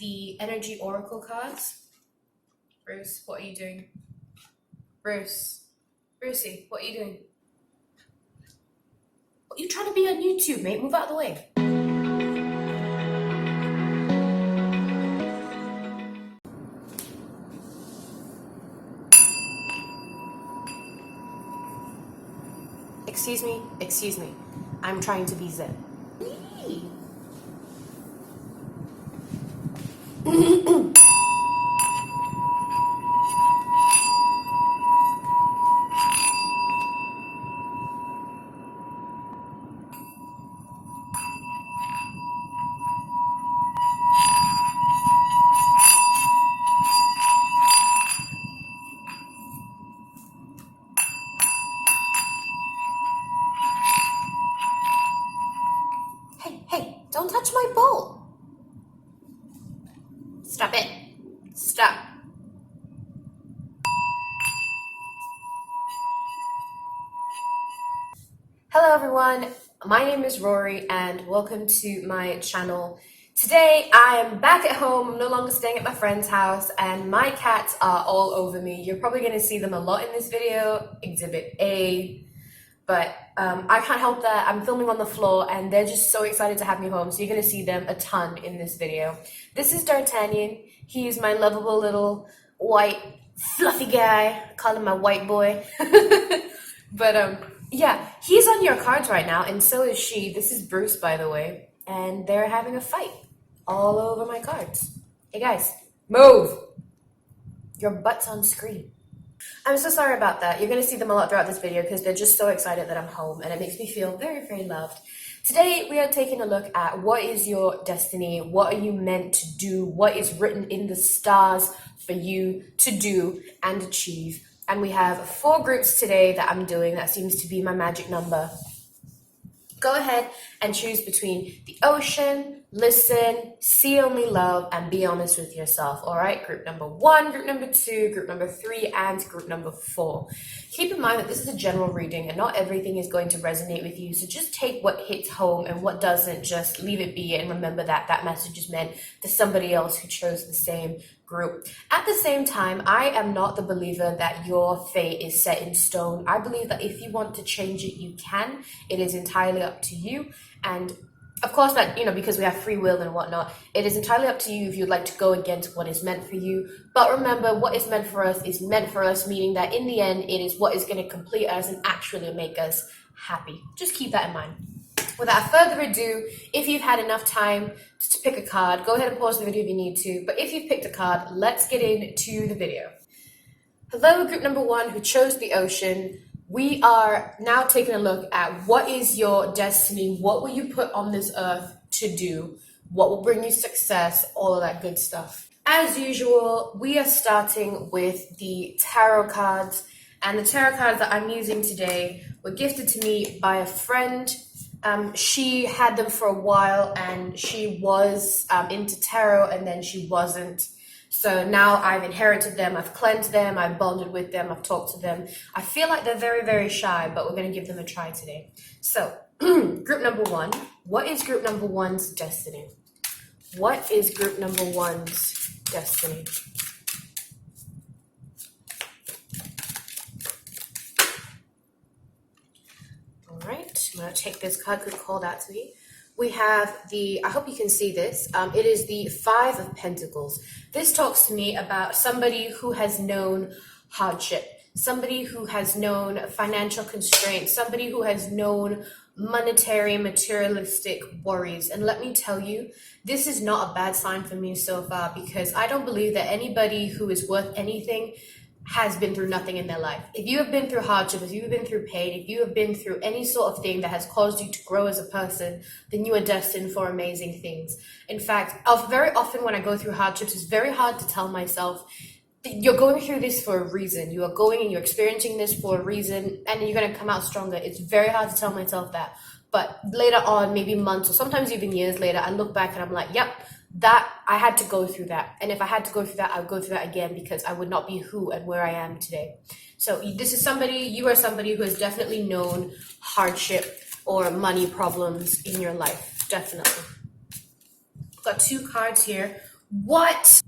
the energy oracle cards. Bruce, what are you doing? Brucey, what are you doing? What are you trying to be on YouTube, mate? Move out of the way. Excuse me. I'm trying to be zen. Hey, don't touch my bowl. Stop it. Stop. Hello everyone, my name is Rory and welcome to my channel. Today I am back at home. I'm no longer staying at my friend's house and my cats are all over me. You're probably going to see them a lot in this video, Exhibit A. But I can't help that. I'm filming on the floor and they're just so excited to have me home. So you're going to see them a ton in this video. This is D'Artagnan. He's my lovable little white fluffy guy. I call him my white boy. But yeah, he's on your cards right now and so is she. This is Bruce, by the way. And they're having a fight all over my cards. Hey guys, move! Your butt's on screen. I'm so sorry about that. You're going to see them a lot throughout this video because they're just so excited that I'm home and it makes me feel very, very loved. Today, we are taking a look at what is your destiny, what are you meant to do, what is written in the stars for you to do and achieve. And we have 4 groups today that I'm doing. That seems to be my magic number. Go ahead and choose between the ocean, listen, see only love, and be honest with yourself. All right, group number 1, group number 2, group number 3, and group number 4. Keep in mind that this is a general reading and not everything is going to resonate with you. So just take what hits home and what doesn't, just leave it be and remember that that message is meant to somebody else who chose the same group. At the same time, I am not the believer that your fate is set in stone. I believe that if you want to change it, you can. It is entirely up to you. And of course that, because we have free will and whatnot, it is entirely up to you if you'd like to go against what is meant for you. But remember, what is meant for us is meant for us, meaning that in the end, it is what is going to complete us and actually make us happy. Just keep that in mind. Without further ado, if you've had enough time to pick a card, go ahead and pause the video if you need to. But if you've picked a card, let's get into the video. Hello, group number 1 who chose the ocean. We are now taking a look at what is your destiny, what will you put on this earth to do, what will bring you success, all of that good stuff. As usual, we are starting with the tarot cards, and the tarot cards that I'm using today were gifted to me by a friend. She had them for a while and she was into tarot and then she wasn't. So now I've inherited them, I've cleansed them, I've bonded with them, I've talked to them. I feel like they're very, very shy, but we're going to give them a try today. So, group number 1. What is group number 1's destiny? What is group number 1's destiny? All right, I'm going to take this card because it called out to me. We have I hope you can see this, it is the 5 of Pentacles. This talks to me about somebody who has known hardship, somebody who has known financial constraints, somebody who has known monetary, materialistic worries. And let me tell you, this is not a bad sign for me so far because I don't believe that anybody who is worth anything has been through nothing in their life. If you have been through hardship, if you have been through pain, if you have been through any sort of thing that has caused you to grow as a person, then you are destined for amazing things. In fact, very often when I go through hardships, it's very hard to tell myself, you're going through this for a reason. You are going and you're experiencing this for a reason, and you're going to come out stronger. It's very hard to tell myself that. But later on, maybe months or sometimes even years later, I look back and I'm like, yep, that I had to go through that. And if I had to go through that, I'll go through that again because I would not be who and where I am today. So this is you are somebody who has definitely known hardship or money problems in your life. Definitely. I've got 2 cards here. What?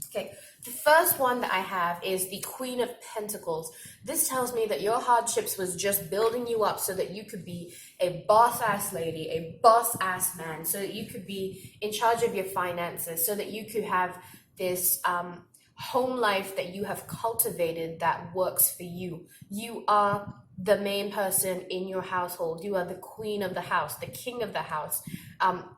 Okay, the first one that I have is the Queen of Pentacles. This tells me that your hardships was just building you up so that you could be a boss ass lady, a boss ass man, so that you could be in charge of your finances, so that you could have this home life that you have cultivated that works for you. You are the main person in your household. You are the queen of the house, the king of the house.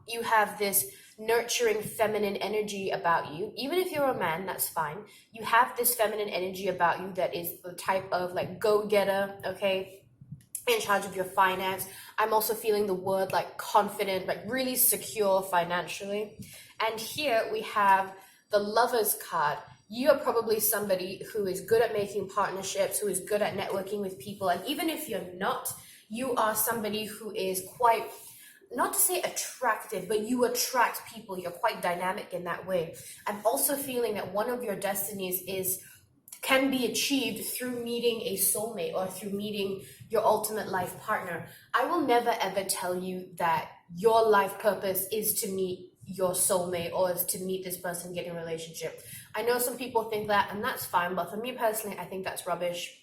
You have this nurturing feminine energy about you. Even if you're a man, that's fine. You have this feminine energy about you that is the type of like go-getter, okay, in charge of your finance. I'm also feeling the word like confident, like really secure financially. And here we have the Lovers card. You are probably somebody who is good at making partnerships, who is good at networking with people. And even if you're not, you are somebody who is quite, not to say attractive, but you attract people. You're quite dynamic in that way. I'm also feeling that one of your destinies can be achieved through meeting a soulmate or through meeting your ultimate life partner. I will never ever tell you that your life purpose is to meet your soulmate or is to meet this person, get in a relationship. I know some people think that, and that's fine, but for me personally, I think that's rubbish.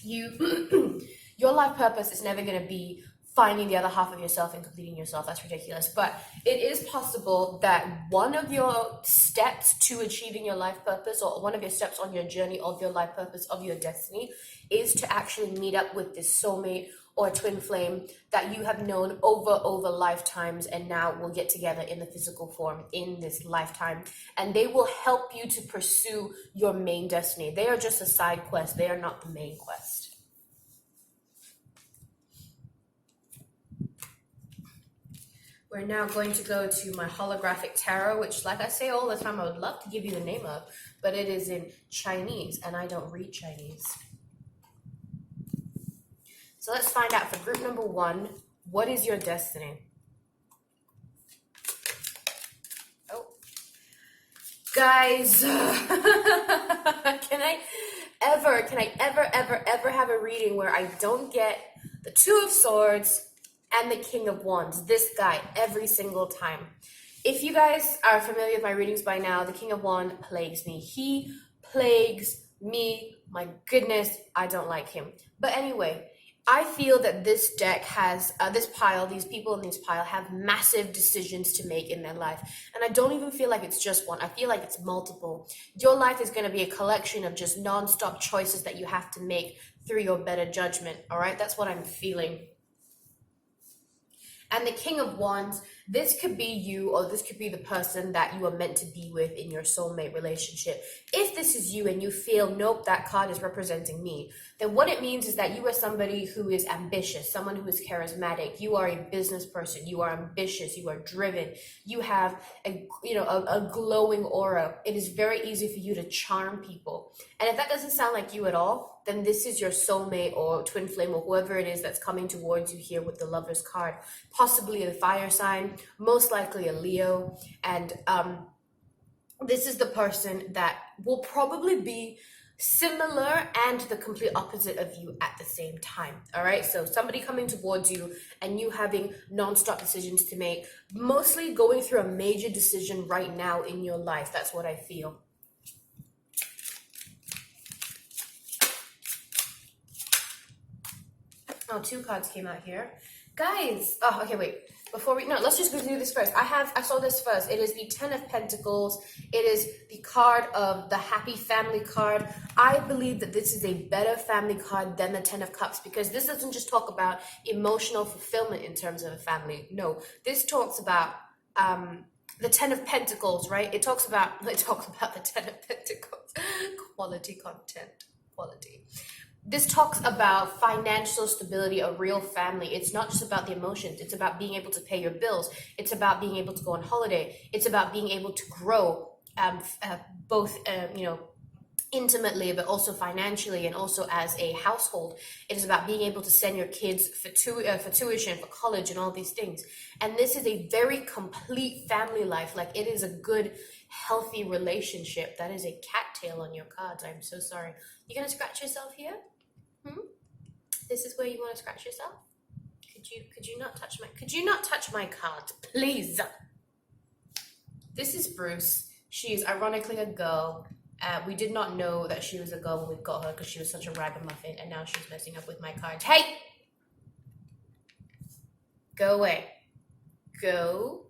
Your life purpose is never going to be finding the other half of yourself and completing yourself. That's ridiculous. But it is possible that one of your steps to achieving your life purpose, or one of your steps on your journey of your life purpose, of your destiny, is to actually meet up with this soulmate or twin flame that you have known over lifetimes, and now will get together in the physical form in this lifetime, and they will help you to pursue your main destiny. They are just a side quest. They are not the main quest. We're now going to go to my holographic tarot, which, like I say all the time, I would love to give you the name of, but it is in Chinese, and I don't read Chinese. So let's find out for group number 1, what is your destiny? Oh, guys, can I ever have a reading where I don't get the Two of Swords and the King of Wands? This guy, every single time. If you guys are familiar with my readings by now, the King of Wands plagues me. He plagues me. My goodness, I don't like him. But anyway, I feel that this deck has, these people in this pile have massive decisions to make in their life. And I don't even feel like it's just one. I feel like it's multiple. Your life is going to be a collection of just non-stop choices that you have to make through your better judgment. All right, that's what I'm feeling. And the King of Wands, this could be you, or this could be the person that you are meant to be with in your soulmate relationship. If this is you and you feel, nope, that card is representing me, then what it means is that you are somebody who is ambitious, someone who is charismatic. You are a business person. You are ambitious. You are driven. You have a glowing aura. It is very easy for you to charm people. And if that doesn't sound like you at all, then this is your soulmate or twin flame or whoever it is that's coming towards you here with the Lover's card. Possibly a fire sign, most likely a Leo. And this is the person that will probably be similar and the complete opposite of you at the same time. All right, so somebody coming towards you and you having non-stop decisions to make, mostly going through a major decision right now in your life. That's what I feel. Oh, 2 cards came out here. Guys, oh, okay, wait. Let's just go through this first. I saw this first. It is the 10 of Pentacles. It is the card of the Happy Family card. I believe that this is a better family card than the 10 of Cups, because this doesn't just talk about emotional fulfillment in terms of a family. No, this talks about the 10 of Pentacles, right? It talks about the 10 of Pentacles. Quality content. Quality. This talks about financial stability, a real family. It's not just about the emotions. It's about being able to pay your bills. It's about being able to go on holiday. It's about being able to grow, both, intimately, but also financially, and also as a household. It is about being able to send your kids for tuition, for college, and all these things. And this is a very complete family life. Like, it is a good, healthy relationship. That is a cattail on your cards. I'm so sorry. You gonna scratch yourself here? This is where you want to scratch yourself? Could you not touch my cards, please? This is Bruce. She is ironically a girl. We did not know that she was a girl when we got her because she was such a ragamuffin, and now she's messing up with my cards. Hey! Go away. Go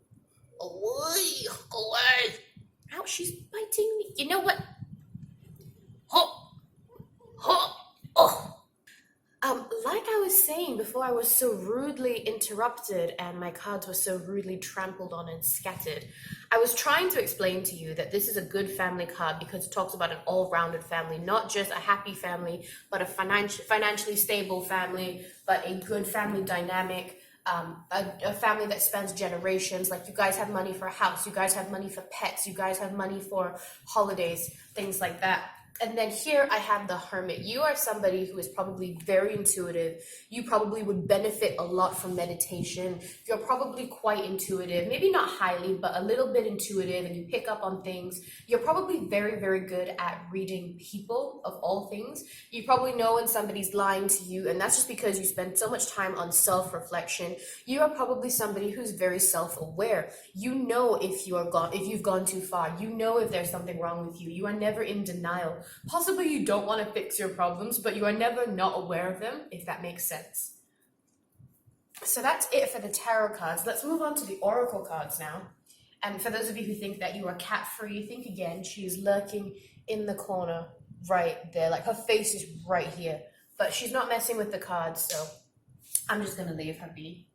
away. Go away. Ow, she's biting me. You know what? Ho! Ho! Oh! Like I was saying before, I was so rudely interrupted and my cards were so rudely trampled on and scattered. I was trying to explain to you that this is a good family card because it talks about an all-rounded family, not just a happy family, but a financially stable family, but a good family dynamic, a family that spans generations. Like you guys have money for a house, you guys have money for pets, you guys have money for holidays, things like that. And then here I have the Hermit. You are somebody who is probably very intuitive. You probably would benefit a lot from meditation. You're probably quite intuitive, maybe not highly, but a little bit intuitive, and you pick up on things. You're probably very, very good at reading people of all things. You probably know when somebody's lying to you, and that's just because you spend so much time on self-reflection. You are probably somebody who's very self-aware. You know if you've gone too far. You know if there's something wrong with you. You are never in denial. Possibly you don't want to fix your problems, but you are never not aware of them, if that makes sense. So that's it for the tarot cards. Let's move on to the oracle cards now. And for those of you who think that you are cat-free, think again. She is lurking in the corner right there. Like her face is right here. But she's not messing with the cards, so I'm just going to leave her be.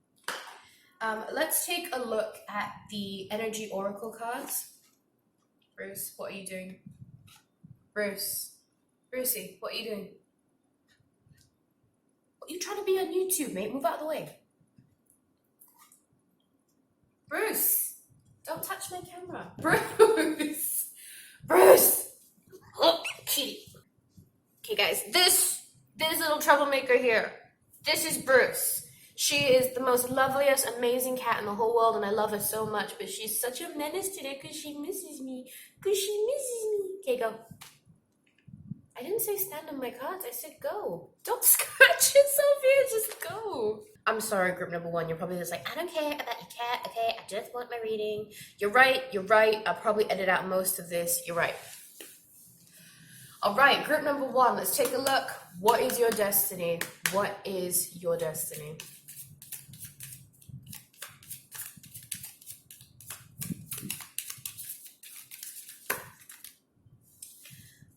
Let's take a look at the energy oracle cards. Bruce, what are you doing? Brucey, what are you doing? What are you trying to be on YouTube, mate? Move out of the way. Bruce, don't touch my camera. Bruce! Oh, kitty. Okay, guys, this little troublemaker here, this is Bruce. She is the most loveliest, amazing cat in the whole world, and I love her so much, but she's such a menace today because she misses me. Okay, go. I didn't say stand on my cards, I said go. Don't scratch yourself here, just go. I'm sorry, group number one, you're probably just like, I don't care about your cat, okay? I just want my reading. You're right. I'll probably edit out most of this. You're right. All right, group number one, let's take a look. What is your destiny? What is your destiny?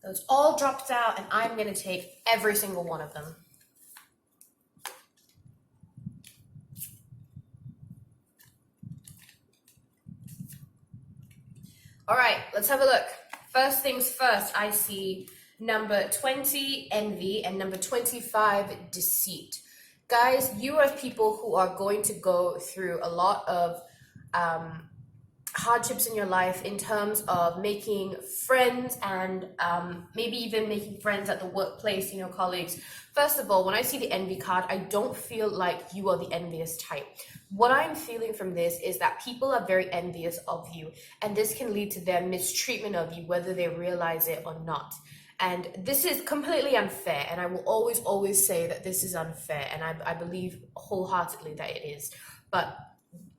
Those all dropped out, and I'm going to take every single one of them. All right, let's have a look. First things first, I see number 20, envy, and number 25, deceit. Guys, you are people who are going to go through a lot of hardships in your life in terms of making friends and maybe even making friends at the workplace, colleagues. First of all, when I see the envy card, I don't feel like you are the envious type. What I'm feeling from this is that people are very envious of you, and this can lead to their mistreatment of you, whether they realize it or not. And this is completely unfair, and I will always say that this is unfair, and I believe wholeheartedly that it is. But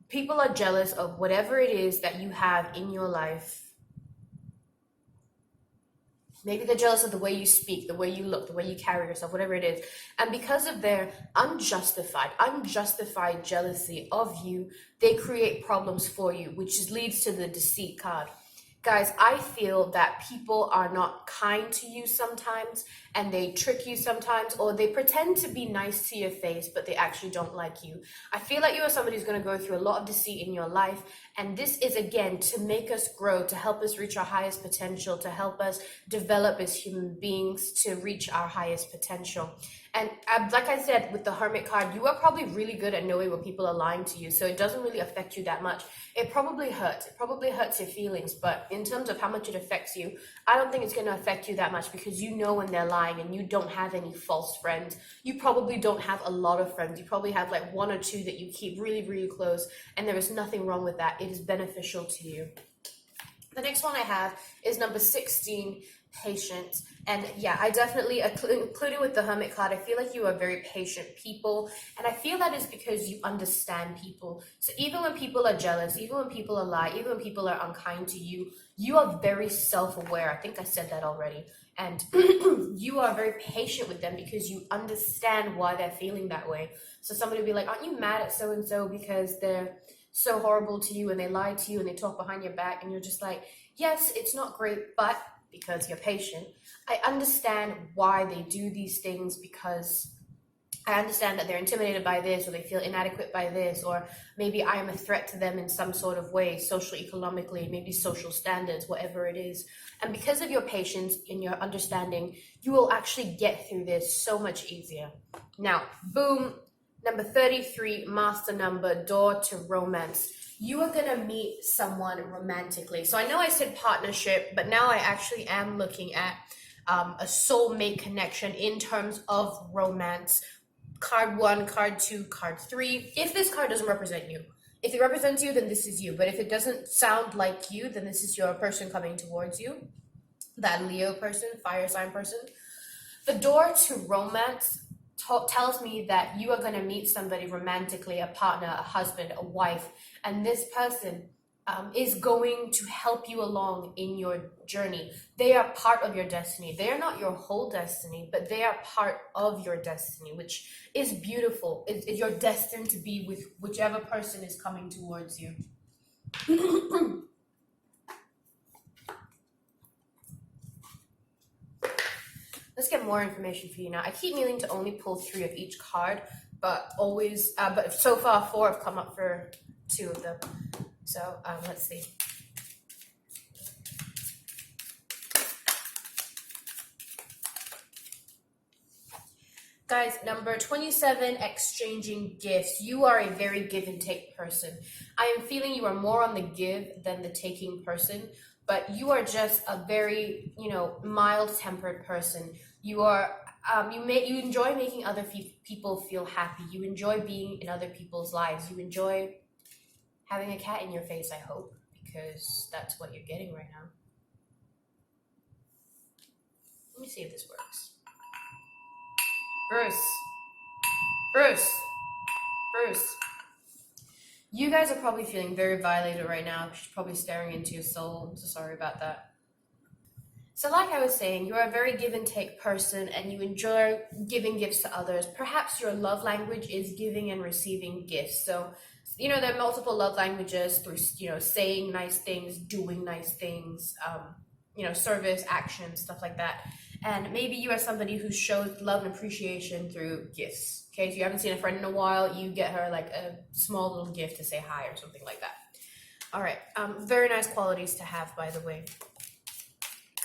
people are jealous of whatever it is that you have in your life. Maybe they're jealous of the way you speak, the way you look, the way you carry yourself, whatever it is. And because of their unjustified jealousy of you, they create problems for you, which leads to the deceit card. Guys, I feel that people are not kind to you sometimes, and they trick you sometimes, or they pretend to be nice to your face, but they actually don't like you. I feel like you are somebody who's going to go through a lot of deceit in your life, and this is, again, to make us grow, to help us reach our highest potential, to help us develop as human beings to reach our highest potential. And like I said, with the Hermit card, you are probably really good at knowing when people are lying to you, so it doesn't really affect you that much. It probably hurts. It probably hurts your feelings, but in terms of how much it affects you, I don't think it's going to affect you that much because you know when they're lying and you don't have any false friends. You probably don't have a lot of friends. You probably have like one or two that you keep really, really close, and there is nothing wrong with that. It is beneficial to you. The next one I have is number 16, patient. And yeah, I definitely, including with the hermit card, I feel like you are very patient people. And I feel that is because you understand people. So even when people are jealous, even when people are lying, even when people are unkind to you, you are very self-aware. I think I said that already. And you are very patient with them because you understand why they're feeling that way. So somebody will be like, aren't you mad at so-and-so because they're so horrible to you and they lie to you and they talk behind your back, and you're just like, yes, it's not great, but because you're patient, I understand why they do these things, because I understand that they're intimidated by this, or they feel inadequate by this, or maybe I am a threat to them in some sort of way, socially, economically, maybe social standards, whatever it is. And because of your patience and your understanding, you will actually get through this so much easier. Now, boom, number 33, master number, door to romance. You are going to meet someone romantically. So I know I said partnership, but now I actually am looking at a soulmate connection in terms of romance. Card 1, card 2, card 3. If this card doesn't represent you, if it represents you, then this is you. But if it doesn't sound like you, then this is your person coming towards you. That Leo person, fire sign person. The door to romance tells me that you are going to meet somebody romantically, a partner, a husband, a wife, and this person is going to help you along in your journey. They are part of your destiny. They are not your whole destiny, but they are part of your destiny, which is beautiful. You're destined to be with whichever person is coming towards you. Let's get more information for you now. I keep meaning to only pull 3 of each card, but but so far 4 have come up for 2 of them. So let's see. Guys, number 27, exchanging gifts. You are a very give and take person. I am feeling you are more on the give than the taking person, but you are just a very, mild-tempered person. You are, you enjoy making other people feel happy. You enjoy being in other people's lives. You enjoy having a cat in your face, I hope, because that's what you're getting right now. Let me see if this works. Bruce. You guys are probably feeling very violated right now. She's probably staring into your soul. I'm so sorry about that. So like I was saying, you're a very give and take person and you enjoy giving gifts to others. Perhaps your love language is giving and receiving gifts. So, there are multiple love languages through, saying nice things, doing nice things, service, action, stuff like that. And maybe you are somebody who shows love and appreciation through gifts. Okay, if you haven't seen a friend in a while, you get her like a small little gift to say hi or something like that. All right, very nice qualities to have, by the way.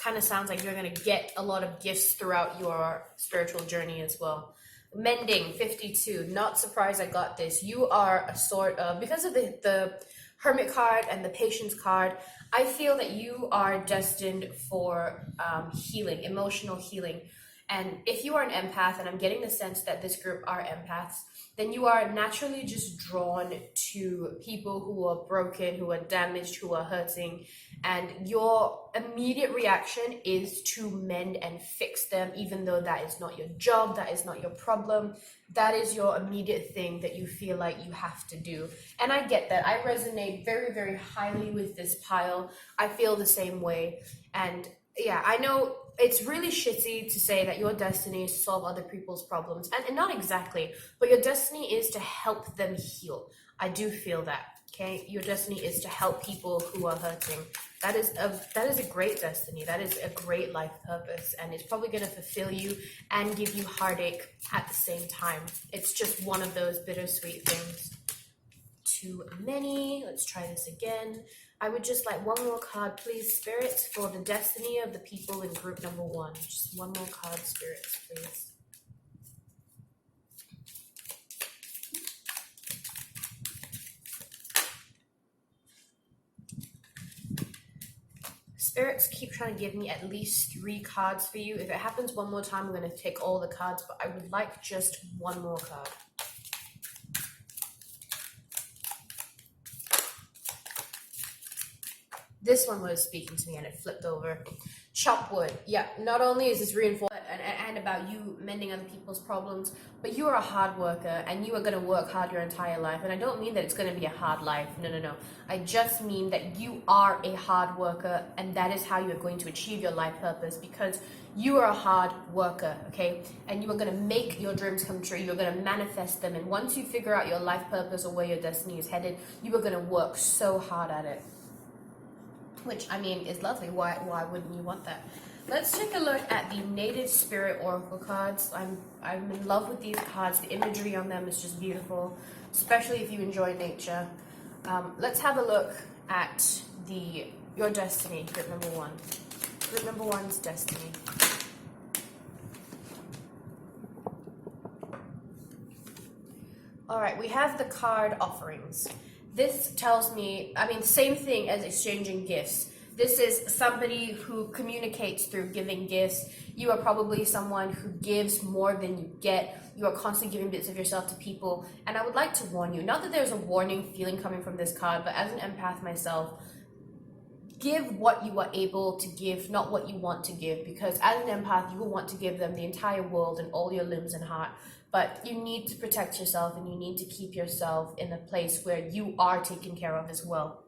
Kind of sounds like you're going to get a lot of gifts throughout your spiritual journey as well. Mending, 52. Not surprised I got this. You are a sort of, because of the Hermit card and the Patience card, I feel that you are destined for healing, emotional healing. And if you are an empath, and I'm getting the sense that this group are empaths, then you are naturally just drawn to people who are broken, who are damaged, who are hurting. And your immediate reaction is to mend and fix them, even though that is not your job, that is not your problem. That is your immediate thing that you feel like you have to do. And I get that. I resonate very, very highly with this pile. I feel the same way. And yeah, I know it's really shitty to say that your destiny is to solve other people's problems. And not exactly, but your destiny is to help them heal. I do feel that. Okay, your destiny is to help people who are hurting. That is a great destiny. That is a great life purpose, and it's probably going to fulfill you and give you heartache at the same time. It's just one of those bittersweet things. Too many. Let's try this again. I would just like one more card, please, spirits, for the destiny of the people in group number 1. Just one more card, spirits, please. Spirits keep trying to give me at least 3 cards for you. If it happens one more time, I'm going to take all the cards, but I would like just one more card. This one was speaking to me and it flipped over. Chop wood. Yeah, not only is this reinforced and about you mending other people's problems, but you are a hard worker and you are going to work hard your entire life. And I don't mean that it's going to be a hard life. No. I just mean that you are a hard worker and that is how you're going to achieve your life purpose, because you are a hard worker, okay? And you are going to make your dreams come true. You're going to manifest them. And once you figure out your life purpose or where your destiny is headed, you are going to work so hard at it. Which, I mean, is lovely. Why wouldn't you want that? Let's take a look at the Native Spirit Oracle cards. I'm in love with these cards. The imagery on them is just beautiful, especially if you enjoy nature. Let's have a look at your destiny, group number one. Group number one's destiny. All right, we have the card offerings. This tells me, I mean, same thing as exchanging gifts. This is somebody who communicates through giving gifts. You are probably someone who gives more than you get. You are constantly giving bits of yourself to people. And I would like to warn you, not that there's a warning feeling coming from this card, but as an empath myself, give what you are able to give, not what you want to give, because as an empath, you will want to give them the entire world and all your limbs and heart. But you need to protect yourself and you need to keep yourself in a place where you are taken care of as well.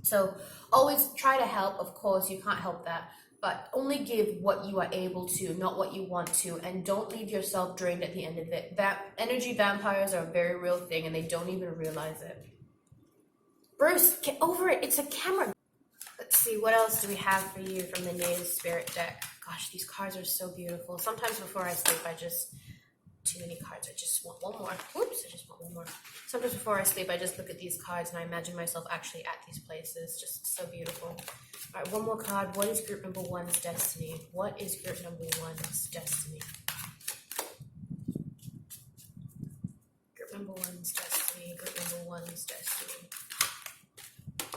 So always try to help, of course, you can't help that, but only give what you are able to, not what you want to, and don't leave yourself drained at the end of it. That energy vampires are a very real thing and they don't even realize it. Bruce, get over it, it's a camera. Let's see, what else do we have for you from the Native Spirit deck? Gosh, these cards are so beautiful. Sometimes before I sleep, too many cards. I just want one more. Whoops, I just want one more. Sometimes before I sleep, I just look at these cards and I imagine myself actually at these places. Just so beautiful. All right, one more card. What is group number one's destiny? What is group number one's destiny? Group number one's destiny. Group number one's destiny.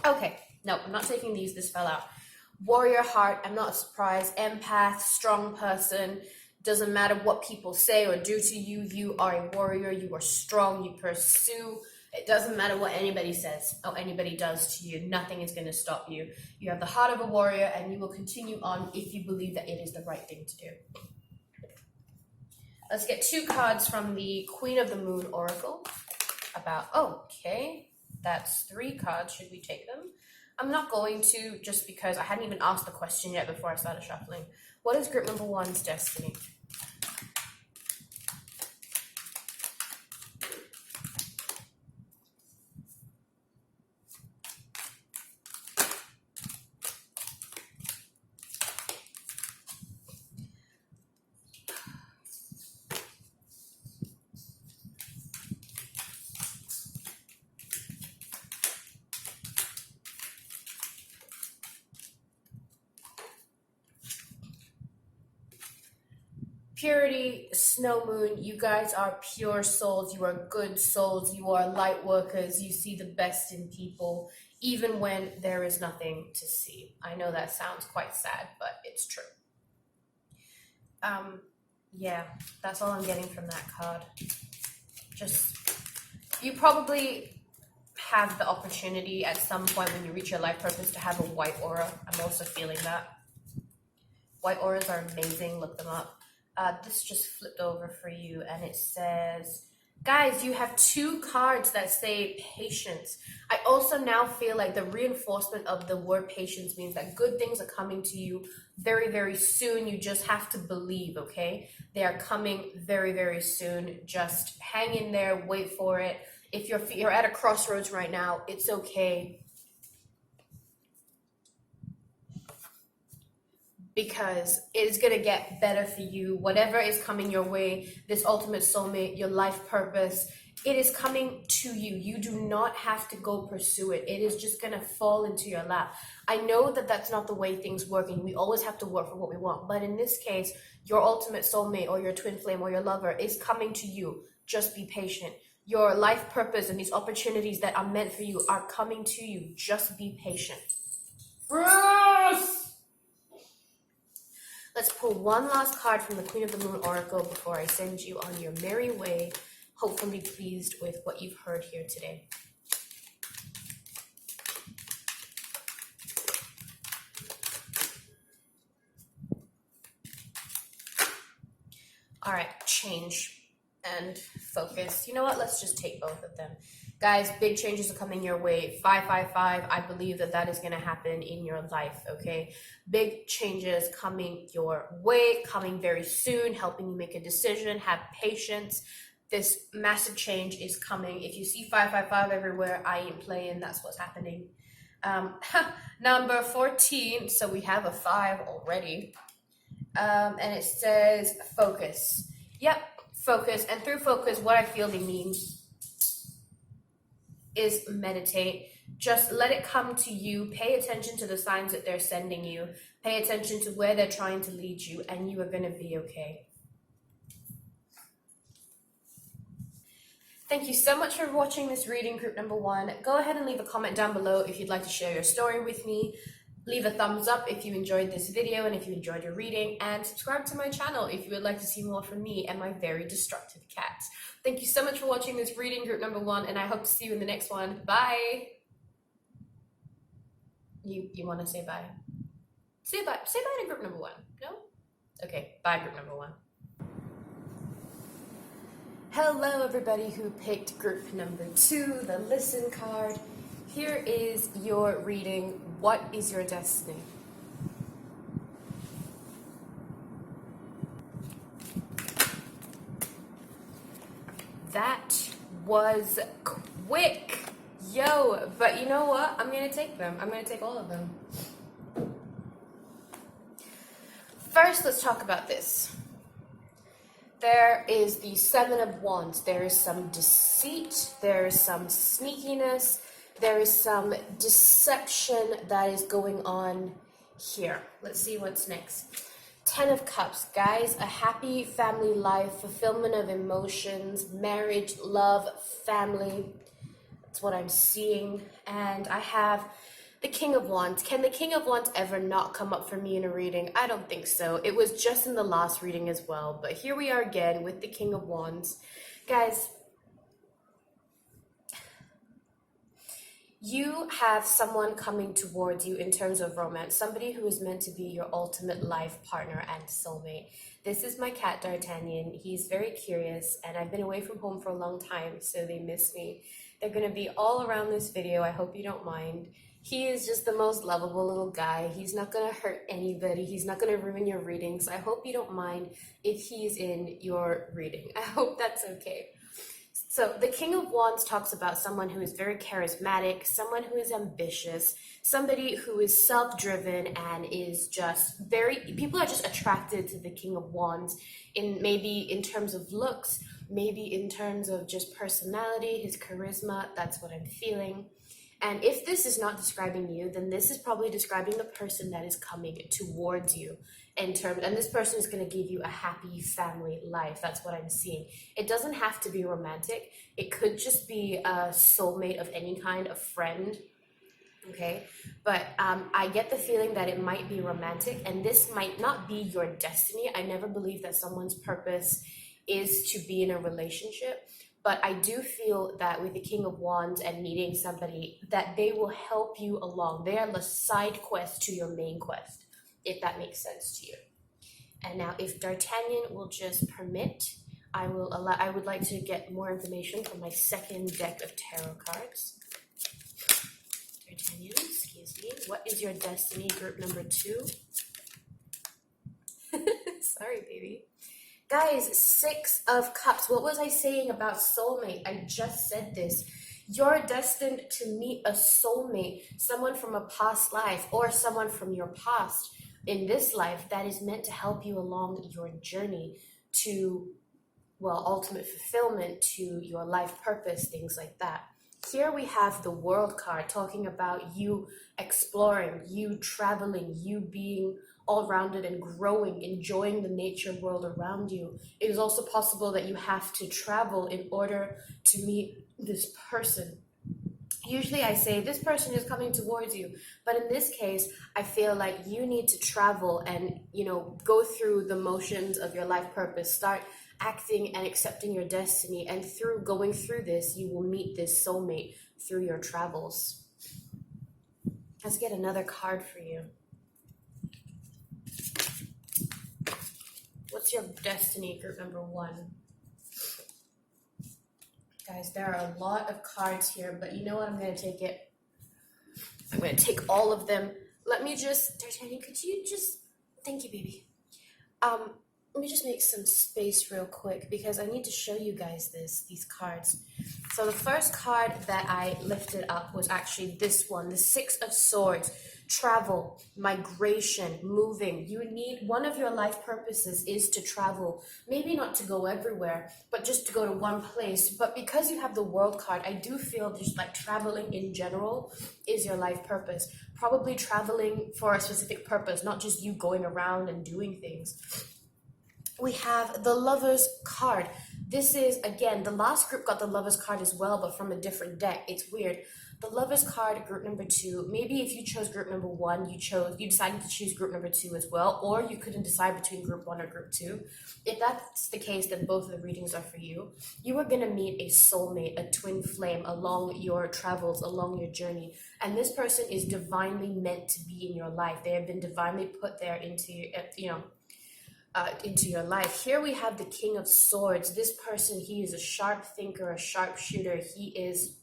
Okay, no, I'm not taking these. This fell out. Warrior heart. I'm not surprised. Empath, strong person. Doesn't matter what people say or do to you, you are a warrior, you are strong, you pursue. It doesn't matter what anybody says or anybody does to you, nothing is going to stop you. You have the heart of a warrior and you will continue on if you believe that it is the right thing to do. Let's get two cards from the Queen of the Moon Oracle. Okay, that's three cards, should we take them? I'm not going to, just because I hadn't even asked the question yet before I started shuffling. What is group number one's destiny? Purity, Snow Moon, you guys are pure souls, you are good souls, you are light workers, you see the best in people, even when there is nothing to see. I know that sounds quite sad, but it's true. Yeah, that's all I'm getting from that card. Just, you probably have the opportunity at some point when you reach your life purpose to have a white aura. I'm also feeling that. White auras are amazing, look them up. This just flipped over for you and it says, guys, you have two cards that say patience. I also now feel like the reinforcement of the word patience means that good things are coming to you very, very soon. You just have to believe, okay? They are coming very, very soon. Just hang in there, wait for it. If you're at a crossroads right now, it's okay. Because it is going to get better for you. Whatever is coming your way, this ultimate soulmate, your life purpose, it is coming to you. You do not have to go pursue it. It is just going to fall into your lap. I know that that's not the way things work and we always have to work for what we want. But in this case, your ultimate soulmate or your twin flame or your lover is coming to you. Just be patient. Your life purpose and these opportunities that are meant for you are coming to you. Just be patient. Bruce! Let's pull one last card from the Queen of the Moon Oracle before I send you on your merry way, hopefully pleased with what you've heard here today. All right, change and focus. You know what? Let's just take both of them. Guys, big changes are coming your way. 555, I believe that that is going to happen in your life, okay? Big changes coming your way, coming very soon, helping you make a decision. Have patience. This massive change is coming. If you see 555 everywhere, I ain't playing. That's what's happening. Number 14, so we have a 5 already. And it says focus. Yep, focus. And through focus, what I feel they mean is meditate. Just let it come to you. Pay attention to the signs that they're sending you. Pay attention to where they're trying to lead you, and you are going to be okay. Thank you so much for watching this reading, group number 1. Go ahead and leave a comment down below if you'd like to share your story with me. Leave a thumbs up if you enjoyed this video and if you enjoyed your reading, and subscribe to my channel if you would like to see more from me and my very destructive cats. Thank you so much for watching this reading, group number 1, and I hope to see you in the next one. Bye! You want to say bye? Say bye. Say bye to group number 1. No? Okay, bye group number 1. Hello everybody who picked group number 2, the listen card. Here is your reading. What is your destiny? That was quick. Yo, but you know what? I'm going to take them. I'm going to take all of them. First, let's talk about this. There is the 7 of Wands. There is some deceit. There is some sneakiness. There is some deception that is going on here. Let's see what's next. 10 of Cups. Guys, a happy family life, fulfillment of emotions, marriage, love, family. That's what I'm seeing. And I have the King of Wands. Can the King of Wands ever not come up for me in a reading? I don't think so. It was just in the last reading as well. But here we are again with the King of Wands. Guys, you have someone coming towards you in terms of romance. Somebody who is meant to be your ultimate life partner and soulmate. This is my cat, D'Artagnan. He's very curious, and I've been away from home for a long time, so they miss me. They're going to be all around this video. I hope you don't mind. He is just the most lovable little guy. He's not going to hurt anybody. He's not going to ruin your reading. So I hope you don't mind if he's in your reading. I hope that's okay. So the King of Wands talks about someone who is very charismatic, someone who is ambitious, somebody who is self-driven and is just people are just attracted to the King of Wands maybe in terms of looks, maybe in terms of just personality, his charisma. That's what I'm feeling. And if this is not describing you, then this is probably describing the person that is coming towards you and this person is going to give you a happy family life. That's what I'm seeing. It doesn't have to be romantic. It could just be a soulmate of any kind, a friend. Okay, but I get the feeling that it might be romantic, and this might not be your destiny. I never believe that someone's purpose is to be in a relationship. But I do feel that with the King of Wands and meeting somebody, that they will help you along. They are the side quest to your main quest, if that makes sense to you. And now if D'Artagnan will just permit, I would like to get more information from my second deck of tarot cards. D'Artagnan, excuse me. What is your destiny, group number 2? Sorry, baby. Guys, 6 of Cups. What was I saying about soulmate? I just said this. You're destined to meet a soulmate, someone from a past life or someone from your past in this life that is meant to help you along your journey to, well, ultimate fulfillment, to your life purpose, things like that. Here we have the World card talking about you exploring, you traveling, you being all-rounded and growing, enjoying the nature world around you. It is also possible that you have to travel in order to meet this person. Usually I say this person is coming towards you, but in this case, I feel like you need to travel and, go through the motions of your life purpose, start acting and accepting your destiny, and through going through this, you will meet this soulmate through your travels. Let's get another card for you. What's What's your destiny, group number 1? Guys, there are a lot of cards here, but you know what? I'm going to take it. I'm going to take all of them. Let me just, D'Artagnan, could you just, thank you, baby. Let me just make some space real quick because I need to show you guys these cards. So the first card that I lifted up was actually this one, the 6 of Swords. Travel, migration, moving. You need, one of your life purposes is to travel. Maybe not to go everywhere, but just to go to one place. But because you have the World card, I do feel just like traveling in general is your life purpose. Probably traveling for a specific purpose, not just you going around and doing things. We have the Lover's card. This is, again, the last group got the Lover's card as well, but from a different deck. It's weird. The Lover's card, group number 2. Maybe if you chose group number 1, you decided to choose group number 2 as well, or you couldn't decide between group 1 or group 2. If that's the case, then both of the readings are for you. You are going to meet a soulmate, a twin flame along your travels, along your journey. And this person is divinely meant to be in your life. They have been divinely put there into your life. Here we have the King of Swords. This person, he is a sharp thinker, a sharpshooter. He is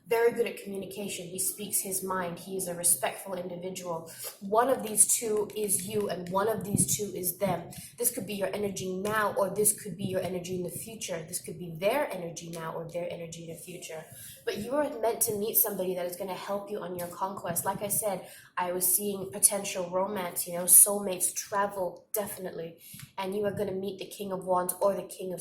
very good at communication. He speaks his mind. He is a respectful individual. One of these two is you and one of these two is them. This could be your energy now, or this could be your energy in the future. This could be their energy now or their energy in the future. But you are meant to meet somebody that is going to help you on your conquest. Like I said, I was seeing potential romance, soulmates, travel, definitely. And you are going to meet the King of Wands or the King of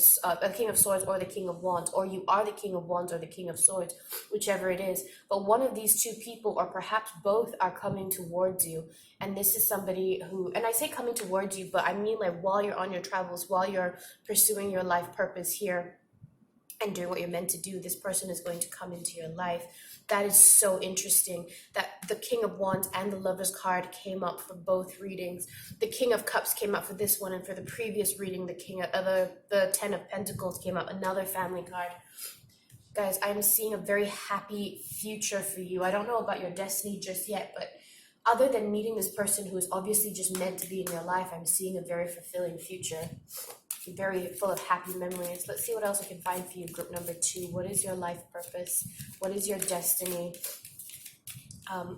Swords or the King of Wands, or you are the King of Wands or the King of Swords, whichever it is. But one of these two people, or perhaps both, are coming towards you. And this is somebody who, and I say coming towards you, but I mean like while you're on your travels, while you're pursuing your life purpose here and doing what you're meant to do, this person is going to come into your life. That is so interesting that the King of Wands and the Lover's card came up for both readings. The King of Cups came up for this one, and for the previous reading, the 10 of Pentacles came up, another family card. Guys, I'm seeing a very happy future for you. I don't know about your destiny just yet, but other than meeting this person who is obviously just meant to be in your life, I'm seeing a very fulfilling future. Very full of happy memories. Let's see what else I can find for you, group number 2. What is your life purpose? What is your destiny?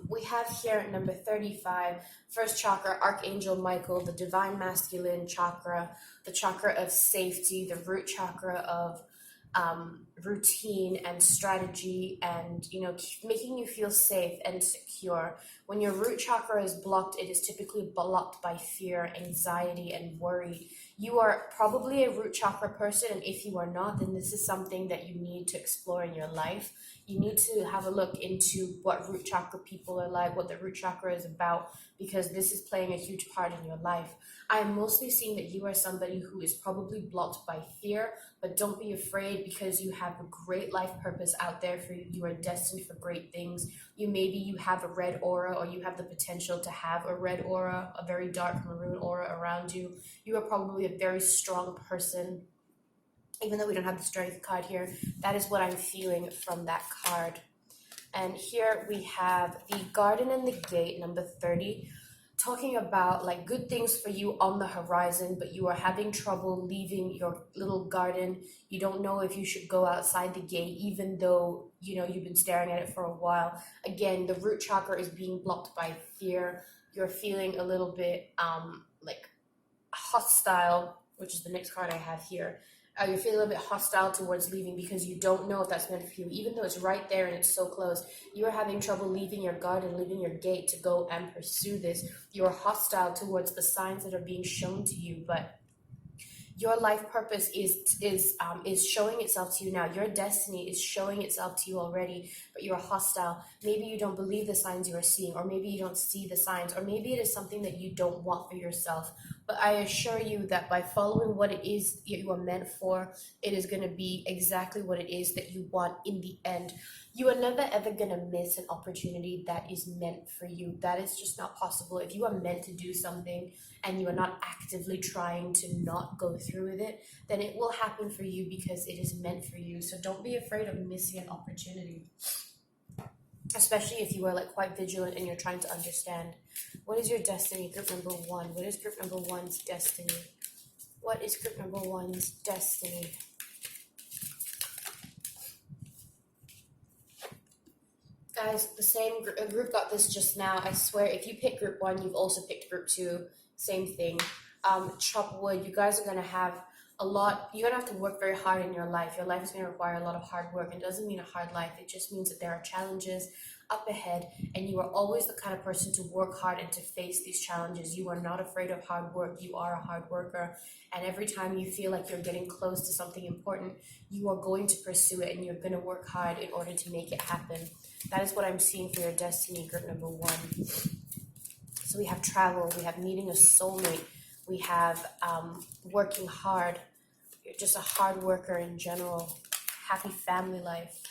We have here number 35, first chakra, Archangel Michael, the divine masculine chakra, the chakra of safety, the root chakra of routine and strategy and making you feel safe and secure. When your root chakra is blocked, it is typically blocked by fear, anxiety, and worry. You are probably a root chakra person, and if you are not, then this is something that you need to explore in your life. You need to have a look into what root chakra people are like, what the root chakra is about, because this is playing a huge part in your life. I am mostly seeing that you are somebody who is probably blocked by fear, but don't be afraid, because you have a great life purpose out there for you. You are destined for great things. You have a red aura, or you have the potential to have a red aura, a very dark maroon aura around you. You are probably a very strong person. Even though we don't have the strength card here, that is what I'm feeling from that card. And here we have the Garden and the Gate, number 30, talking about like good things for you on the horizon, but you are having trouble leaving your little garden. You don't know if you should go outside the gate, even though you've been staring at it for a while. Again, the root chakra is being blocked by fear. You're feeling a little bit like hostile, which is the next card I have here. You're feeling a little bit hostile towards leaving because you don't know if that's meant for you. Even though it's right there and it's so close, you are having trouble leaving your garden, leaving your gate to go and pursue this. You're hostile towards the signs that are being shown to you, but your life purpose is showing itself to you now. Your destiny is showing itself to you already, but you're hostile. Maybe you don't believe the signs you are seeing, or maybe you don't see the signs, or maybe it is something that you don't want for yourself. But I assure you that by following what it is you are meant for, it is going to be exactly what it is that you want in the end. You are never ever going to miss an opportunity that is meant for you. That is just not possible. If you are meant to do something and you are not actively trying to not go through with it, then it will happen for you because it is meant for you. So don't be afraid of missing an opportunity, especially if you are like quite vigilant and you're trying to understand. What is your destiny, group number 1? What is group number 1's destiny? What is group number one's destiny? Guys, the same group got this just now. I swear, if you pick group one, you've also picked group two. Same thing. Chop wood. You guys are gonna have a lot. You're gonna have to work very hard in your life. Your life is gonna require a lot of hard work. It doesn't mean a hard life. It just means that there are challenges up ahead, and you are always the kind of person to work hard and to face these challenges. You are not afraid of hard work. You are a hard worker, and every time you feel like you're getting close to something important, you are going to pursue it, and you're gonna work hard in order to make it happen. That is what I'm seeing for your destiny, group number one. So we have travel, we have meeting a soulmate, we have working hard. You're just a hard worker in general. Happy family life.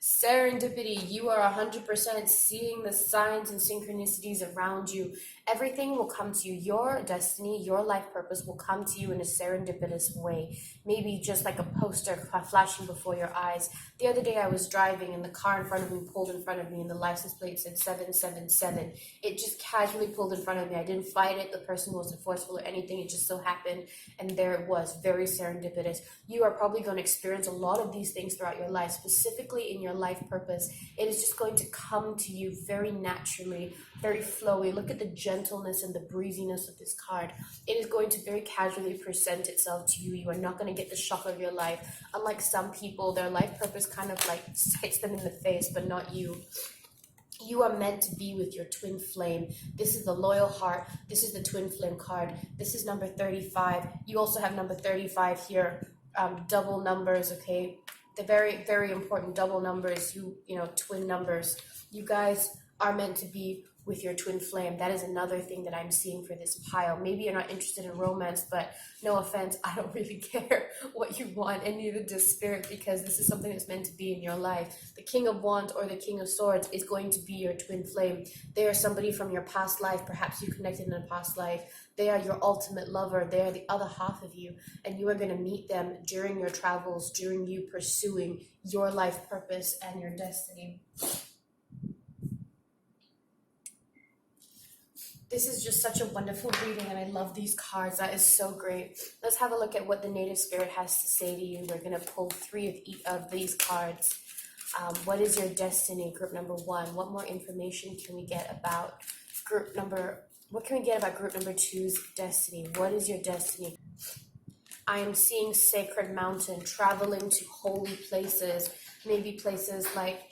Serendipity, you are 100% seeing the signs and synchronicities around you. Everything will come to you. Your destiny, your life purpose will come to you in a serendipitous way. Maybe just like a poster flashing before your eyes. The other day I was driving and the car in front of me pulled in front of me and the license plate said 777. It just casually pulled in front of me. I didn't fight it. The person wasn't forceful or anything. It just so happened. And there it was, very serendipitous. You are probably going to experience a lot of these things throughout your life, specifically in your life purpose. It is just going to come to you very naturally, very flowy. Look at the gentleness and the breeziness of this card. It is going to very casually present itself to you. You are not going to get the shock of your life. Unlike some people, their life purpose kind of like hits them in the face, but not you. You are meant to be with your twin flame. This is the loyal heart. This is the twin flame card. This is number 35. You also have number 35 here. Double numbers, okay? The very, very important double numbers, twin numbers. You guys are meant to be with your twin flame. That is another thing that I'm seeing for this pile. Maybe you're not interested in romance, but no offense, I don't really care what you want, and neither does spirit, because this is something that's meant to be in your life. The King of Wands or the King of Swords is going to be your twin flame. They are somebody from your past life. Perhaps you connected in a past life. They are your ultimate lover. They are the other half of you, and you are going to meet them during your travels, during you pursuing your life purpose and your destiny. This is just such a wonderful reading, and I love these cards. That is so great. Let's have a look at what the native spirit has to say to you. We're going to pull 3 of each of these cards. What is your destiny, group number 1? What more information can we get about group number 2's destiny? What is your destiny? I am seeing sacred mountain, traveling to holy places, maybe places like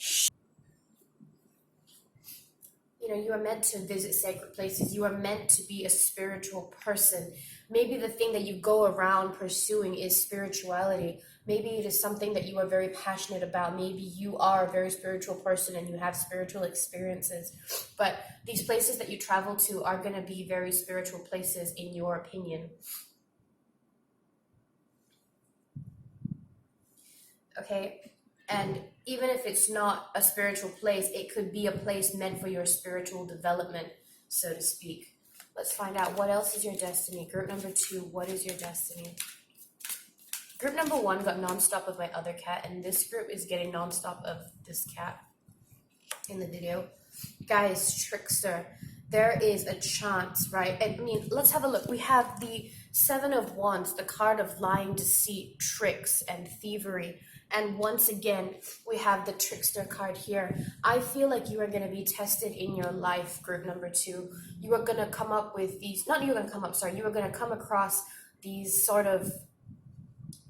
you are meant to visit sacred places. You are meant to be a spiritual person. Maybe the thing that you go around pursuing is spirituality. Maybe it is something that you are very passionate about. Maybe you are a very spiritual person and you have spiritual experiences. But these places that you travel to are going to be very spiritual places in your opinion. Okay? And even if it's not a spiritual place, it could be a place meant for your spiritual development, so to speak. Let's find out, what else is your destiny? Group number 2, what is your destiny? Group number 1 got nonstop of my other cat, and this group is getting nonstop of this cat in the video. Guys, trickster. There is a chance, right? I mean, let's have a look. We have the 7 of Wands, the card of lying, deceit, tricks, and thievery. And once again, we have the trickster card here. I feel like you are going to be tested in your life, group number 2. You are going to come up with these, you are going to come across these sort of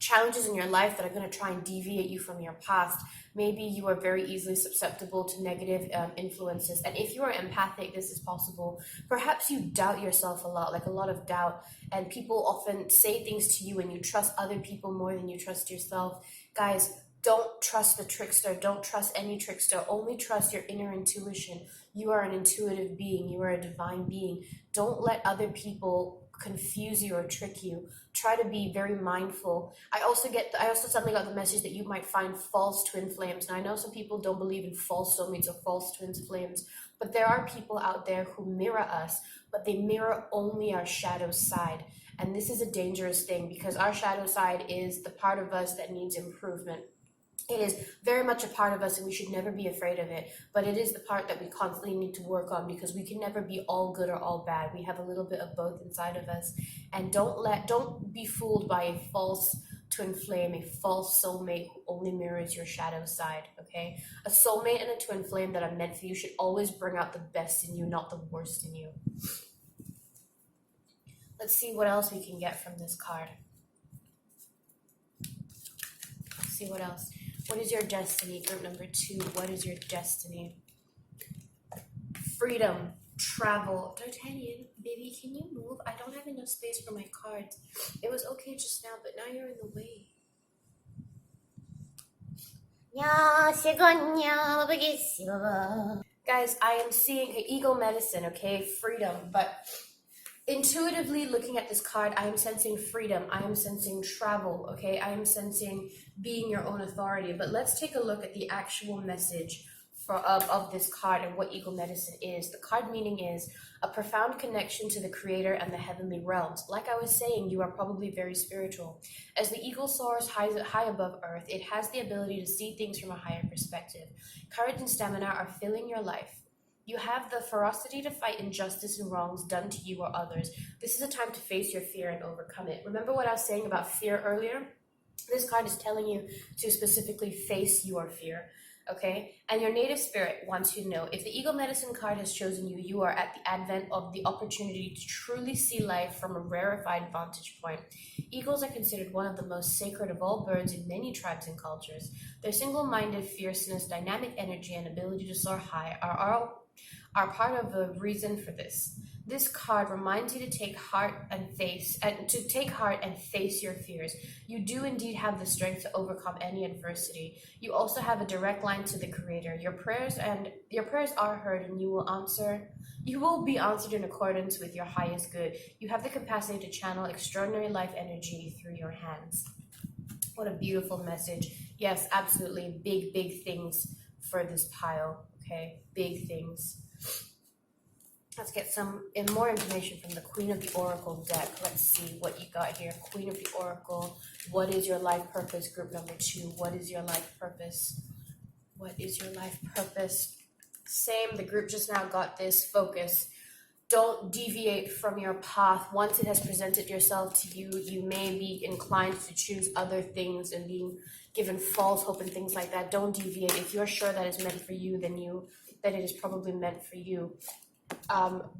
challenges in your life that are going to try and deviate you from your past. Maybe you are very easily susceptible to negative influences. And if you are empathic, this is possible. Perhaps you doubt yourself a lot, like a lot of doubt. And people often say things to you and you trust other people more than you trust yourself. Guys, don't trust the trickster. Don't trust any trickster. Only trust your inner intuition. You are an intuitive being. You are a divine being. Don't let other people confuse you or trick you. Try to be very mindful. I also suddenly got the message that you might find false twin flames. Now, I know some people don't believe in false soulmates or false twin flames, but there are people out there who mirror us, but they mirror only our shadow side. And this is a dangerous thing because our shadow side is the part of us that needs improvement. It is very much a part of us and we should never be afraid of it. But it is the part that we constantly need to work on because we can never be all good or all bad. We have a little bit of both inside of us. And don't be fooled by a false twin flame, a false soulmate who only mirrors your shadow side, okay? A soulmate and a twin flame that are meant for you should always bring out the best in you, not the worst in you. Let's see what else we can get from this card. Let's see what else. What is your destiny? Group number 2. What is your destiny? Freedom. Travel. D'Artagnan, baby, can you move? I don't have enough space for my cards. It was okay just now, but now you're in the way. Guys, I am seeing ego medicine, okay? Freedom. But intuitively looking at this card, I am sensing freedom. I am sensing travel, okay? I am sensing being your own authority. But let's take a look at the actual message of this card and what ego medicine is. The card meaning is a profound connection to the creator and the heavenly realms. Like I was saying, you are probably very spiritual. As the eagle soars high above earth, it has the ability to see things from a higher perspective. Courage and stamina are filling your life. You have the ferocity to fight injustice and wrongs done to you or others. This is a time to face your fear and overcome it. Remember what I was saying about fear earlier? This card is telling you to specifically face your fear, okay? And your native spirit wants you to know, if the ego medicine card has chosen you, you are at the advent of the opportunity to truly see life from a rarefied vantage point. Eagles are considered one of the most sacred of all birds in many tribes and cultures. Their single-minded fierceness, dynamic energy, and ability to soar high are part of the reason for this. This card reminds you to take heart and face your fears. You do indeed have the strength to overcome any adversity. You also have a direct line to the Creator. Your prayers are heard, and you will be answered in accordance with your highest good. You have the capacity to channel extraordinary life energy through your hands. What a beautiful message. Yes, absolutely. Big things for this pile. Okay, big things. Let's get some more information from the Queen of the Oracle deck. Let's see what you got here. Queen of the Oracle. What is your life purpose? Group number 2. What is your life purpose? What is your life purpose? Same. The group just now got this. Focus. Don't deviate from your path. Once it has presented yourself to you, you may be inclined to choose other things and being given false hope and things like that. Don't deviate. If you're sure that is meant for you, then it is probably meant for you.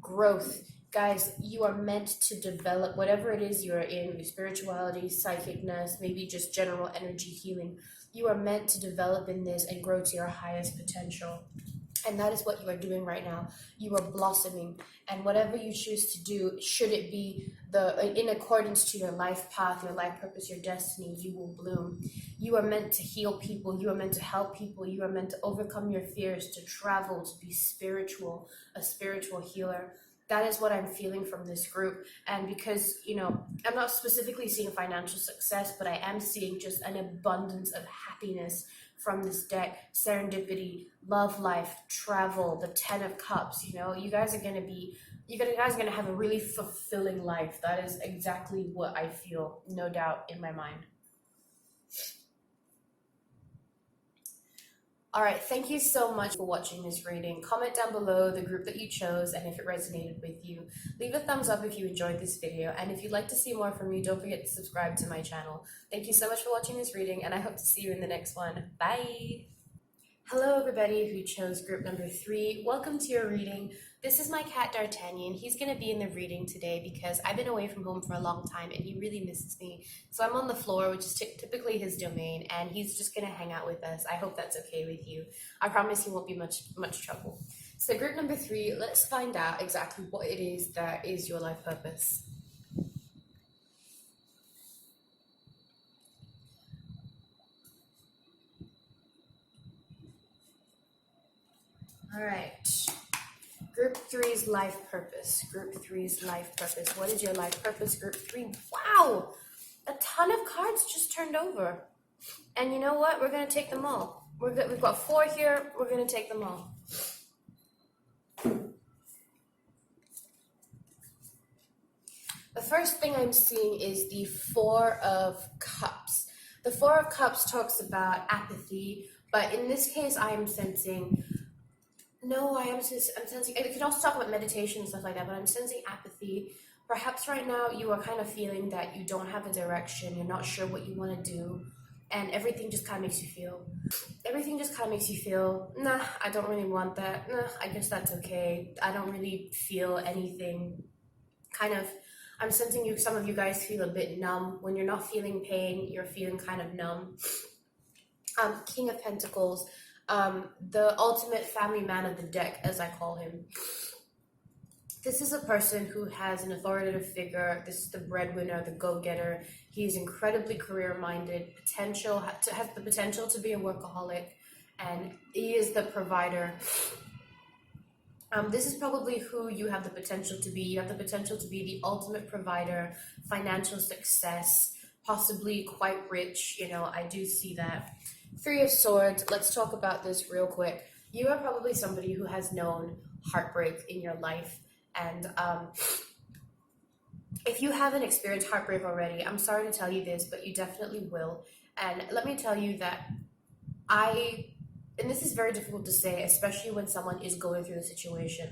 Growth. Guys, you are meant to develop whatever it is you're in, spirituality, psychicness, maybe just general energy healing. You are meant to develop in this and grow to your highest potential. And that is what you are doing right now. You are blossoming, and whatever you choose to do, should it be in accordance to your life path, your life purpose, your destiny, you will bloom. You are meant to heal people. You are meant to help people. You are meant to overcome your fears, to travel, to be spiritual, a spiritual healer. That is what I'm feeling from this group. And because, I'm not specifically seeing financial success, but I am seeing just an abundance of happiness from this deck. Serendipity, love life, travel, the 10 of Cups. You guys are going to have a really fulfilling life. That is exactly what I feel, no doubt, in my mind. All right, thank you so much for watching this reading. Comment down below the group that you chose and if it resonated with you. Leave a thumbs up if you enjoyed this video, and if you'd like to see more from me, don't forget to subscribe to my channel. Thank you so much for watching this reading, and I hope to see you in the next one. Bye! Hello everybody who chose group number 3. Welcome to your reading. This is my cat D'Artagnan. He's going to be in the reading today because I've been away from home for a long time and he really misses me. So I'm on the floor, which is typically his domain, and he's just going to hang out with us. I hope that's okay with you. I promise he won't be much trouble. So group number 3, let's find out exactly what it is that is your life purpose. All right. Group 3's life purpose. Group 3's life purpose. What is your life purpose, Group 3? Wow! A ton of cards just turned over. And you know what? We're going to take them all. We've got 4 here. We're going to take them all. The first thing I'm seeing is the 4 of Cups. The The Four of Cups talks about apathy, but in this case, I am sensing no, I'm sensing. I could also talk about meditation and stuff like that, but I'm sensing apathy. Perhaps right now you are kind of feeling that you don't have a direction. You're not sure what you want to do, and everything just kind of makes you feel. Nah, I don't really want that. Nah, I guess that's okay. I don't really feel anything. Kind of. I'm sensing you. Some of you guys feel a bit numb when you're not feeling pain. You're feeling kind of numb. King of Pentacles, the ultimate family man of the deck, as I call him. This is a person who has an authoritative figure. This is the breadwinner, the go-getter. He is incredibly career-minded, has the potential to be a workaholic, and he is the provider. This is probably who you have the potential to be. You have the potential to be the ultimate provider, financial success, possibly quite rich. I do see that. Three of Swords, let's talk about this real quick. You are probably somebody who has known heartbreak in your life. And if you haven't experienced heartbreak already, I'm sorry to tell you this, but you definitely will. And let me tell you that and this is very difficult to say, especially when someone is going through the situation,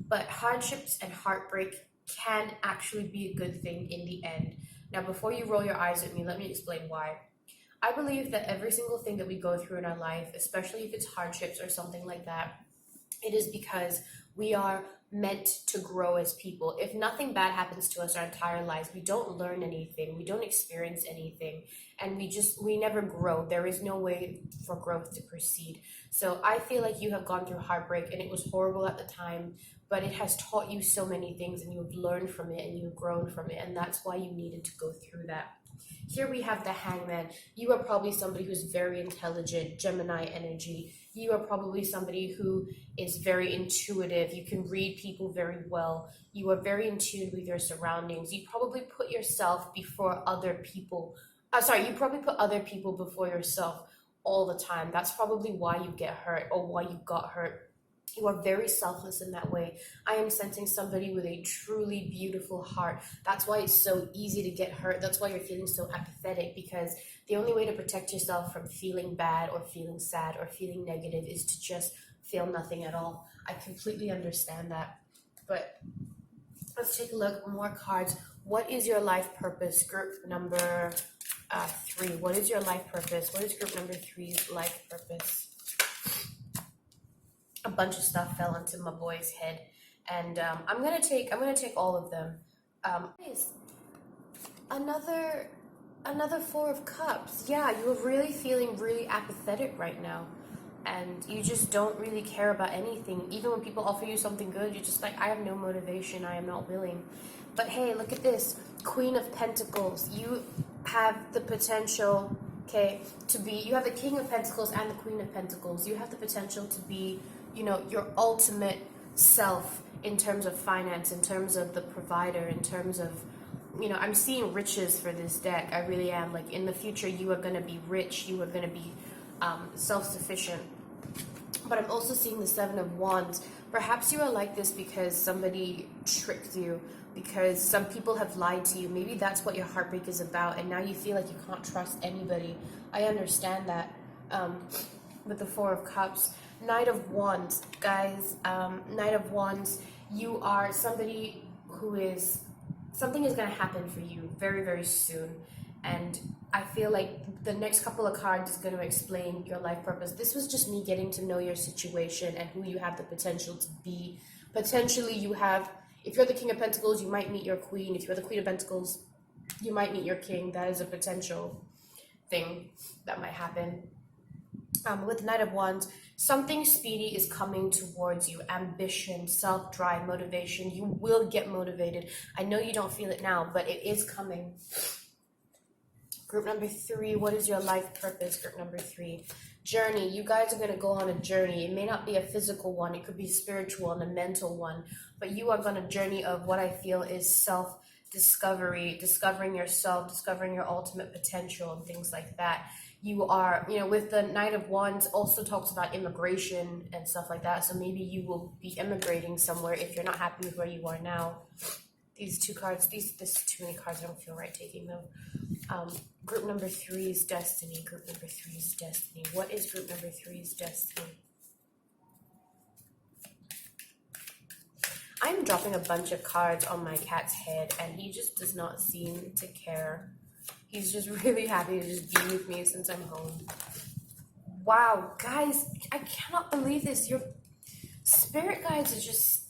but hardships and heartbreak can actually be a good thing in the end. Now, before you roll your eyes at me, let me explain why. I believe that every single thing that we go through in our life, especially if it's hardships or something like that, it is because we are meant to grow as people. If nothing bad happens to us our entire lives, we don't learn anything, we don't experience anything, and we never grow. There is no way for growth to proceed. So I feel like you have gone through heartbreak and it was horrible at the time, but it has taught you so many things and you've learned from it and you've grown from it, and that's why you needed to go through that. Here we have the Hangman. You are probably somebody who's very intelligent, Gemini energy. You are probably somebody who is very intuitive. You can read people very well. You are very in tune with your surroundings. You probably put yourself before other people. You probably put other people before yourself all the time. That's probably why you get hurt or why you got hurt. You are very selfless in that way. I am sensing somebody with a truly beautiful heart. That's why it's so easy to get hurt. That's why you're feeling so apathetic, because the only way to protect yourself from feeling bad or feeling sad or feeling negative is to just feel nothing at all. I completely understand that. But let's take a look. More cards. What is your life purpose? Group number 3. What is your life purpose? What is group number 3's life purpose? A bunch of stuff fell onto my boy's head, and I'm gonna take all of them. Another Four of Cups. Yeah, you are really feeling really apathetic right now, and you just don't really care about anything. Even when people offer you something good, you're just like, I have no motivation, I am not willing. But hey, look at this, Queen of Pentacles. You have the potential, you have the King of Pentacles and the Queen of Pentacles. You have the potential to be, your ultimate self in terms of finance, in terms of the provider, in terms of, I'm seeing riches for this deck. I really am. Like, in the future, you are going to be rich. You are going to be self-sufficient. But I'm also seeing the Seven of Wands. Perhaps you are like this because somebody tricked you, because some people have lied to you. Maybe that's what your heartbreak is about, and now you feel like you can't trust anybody. I understand that. With the Four of Cups. Knight of Wands, guys. Knight of Wands, you are somebody something is going to happen for you very, very soon. And I feel like the next couple of cards is going to explain your life purpose. This was just me getting to know your situation and who you have the potential to be. Potentially if you're the King of Pentacles, you might meet your Queen. If you're the Queen of Pentacles, you might meet your King. That is a potential thing that might happen. With Knight of Wands, something speedy is coming towards you. Ambition, self-drive, motivation. You will get motivated. I know you don't feel it now, but it is coming. Group number 3, what is your life purpose? Group number 3, journey. You guys are going to go on a journey. It may not be a physical one. It could be spiritual and a mental one. But you are on a journey of what I feel is self-discovery, discovering yourself, discovering your ultimate potential and things like that. You are, with the Knight of Wands also talks about immigration and stuff like that. So maybe you will be immigrating somewhere if you're not happy with where you are now. These two cards, this is too many cards. I don't feel right taking them. Group number three's destiny. Group number three's destiny. What is group number three's destiny? I'm dropping a bunch of cards on my cat's head, and he just does not seem to care. He's just really happy to just be with me since I'm home. Wow, guys, I cannot believe this. Your spirit guides are just...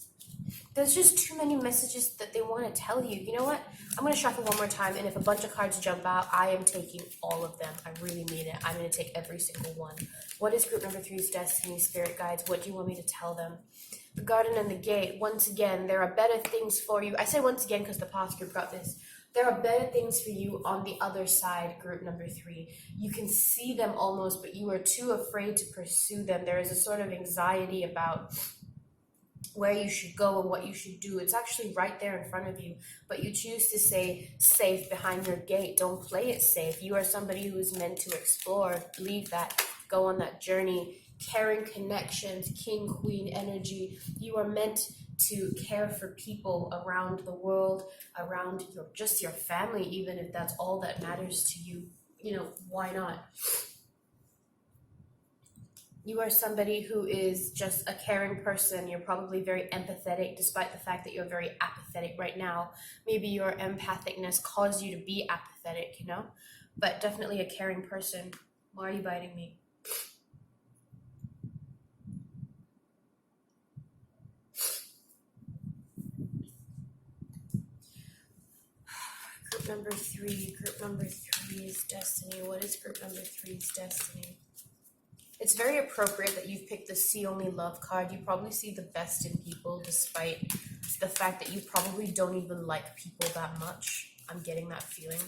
There's just too many messages that they want to tell you. You know what? I'm going to shuffle one more time, and if a bunch of cards jump out, I am taking all of them. I really mean it. I'm going to take every single one. What is group number three's destiny, spirit guides? What do you want me to tell them? The garden and the gate. Once again, there are better things for you. I say once again because the past group got this. There are better things for you on the other side, group number three. You can see them almost, but you are too afraid to pursue them. There is a sort of anxiety about where you should go and what you should do. It's actually right there in front of you, but you choose to say safe behind your gate. Don't play it safe. You are somebody who is meant to explore, leave that, go on that journey, caring connections, king, queen energy. You are meant to care for people around the world, around your family, even if that's all that matters to you. You know, why not? You are somebody who is just a caring person. You're probably very empathetic, despite the fact that you're very apathetic right now. Maybe your empathicness caused you to be apathetic, you know? But definitely a caring person. Why are you biting me? Group number three is destiny. What is group number three's destiny? It's very appropriate that you've picked the See Only Love card. You probably see the best in people, despite the fact that you probably don't even like people that much. I'm getting that feeling.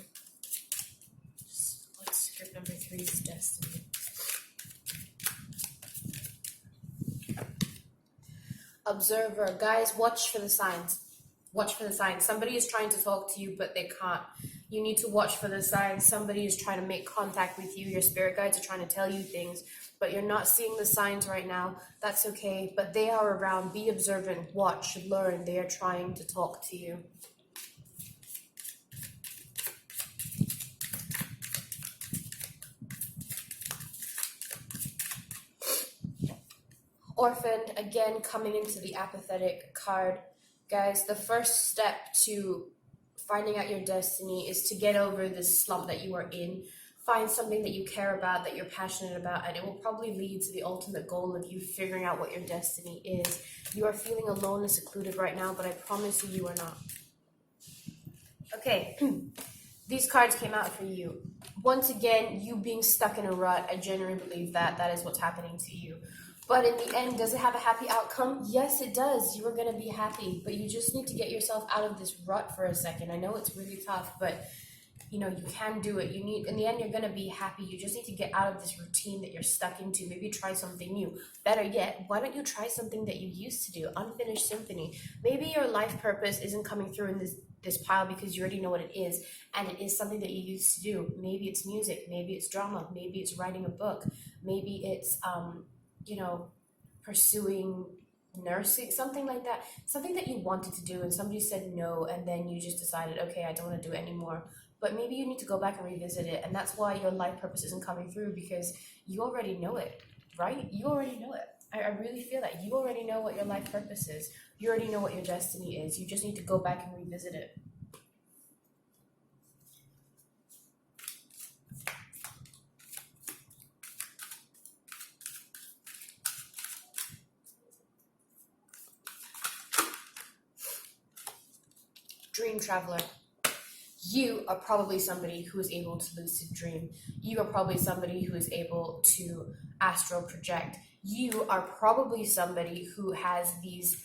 What's group number three's destiny? Observer. Guys, watch for the signs. Watch for the signs. Somebody is trying to talk to you, but they can't. You need to watch for the signs. Somebody is trying to make contact with you. Your spirit guides are trying to tell you things, but you're not seeing the signs right now. That's okay, but they are around. Be observant. Watch. Learn. They are trying to talk to you. Orphaned, again, coming into the apathetic card. Guys, the first step to finding out your destiny is to get over this slump that you are in. Find something that you care about, that you're passionate about, and it will probably lead to the ultimate goal of you figuring out what your destiny is. You are feeling alone and secluded right now, but I promise you, you are not. Okay, these cards came out for you. Once again, you being stuck in a rut, I genuinely believe that that is what's happening to you. But in the end, does it have a happy outcome? Yes, it does. You are going to be happy, but you just need to get yourself out of this rut for a second. I know it's really tough, but you know, you can do it. In the end, you're going to be happy. You just need to get out of this routine that you're stuck into. Maybe try something new. Better yet, why don't you try something that you used to do? Unfinished symphony. Maybe your life purpose isn't coming through in this pile because you already know what it is, and it is something that you used to do. Maybe it's music. Maybe it's drama. Maybe it's writing a book. Maybe it's pursuing nursing, something like that, something that you wanted to do and somebody said no, and then you just decided, okay, I don't want to do it anymore. But maybe you need to go back and revisit it, and that's why your life purpose isn't coming through, because you already know it, right? You already know it. I really feel that you already know what your life purpose is. You already know what your destiny is. You just need to go back and revisit it. Dream traveler. You are probably somebody who is able to lucid dream. You are probably somebody who is able to astral project. You are probably somebody who has these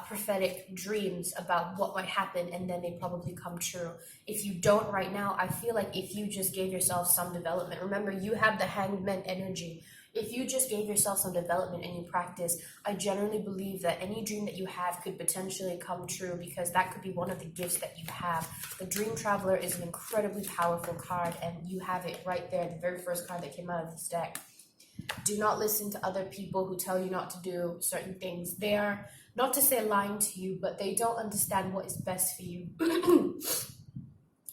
prophetic dreams about what might happen, and then they probably come true. If you don't right now, I feel like if you just gave yourself some development, remember you have the hangman energy. If you just gave yourself some development and you practice, I generally believe that any dream that you have could potentially come true, because that could be one of the gifts that you have. The Dream Traveler is an incredibly powerful card, and you have it right there, the very first card that came out of this deck. Do not listen to other people who tell you not to do certain things. They are not to say lying to you, but they don't understand what is best for you.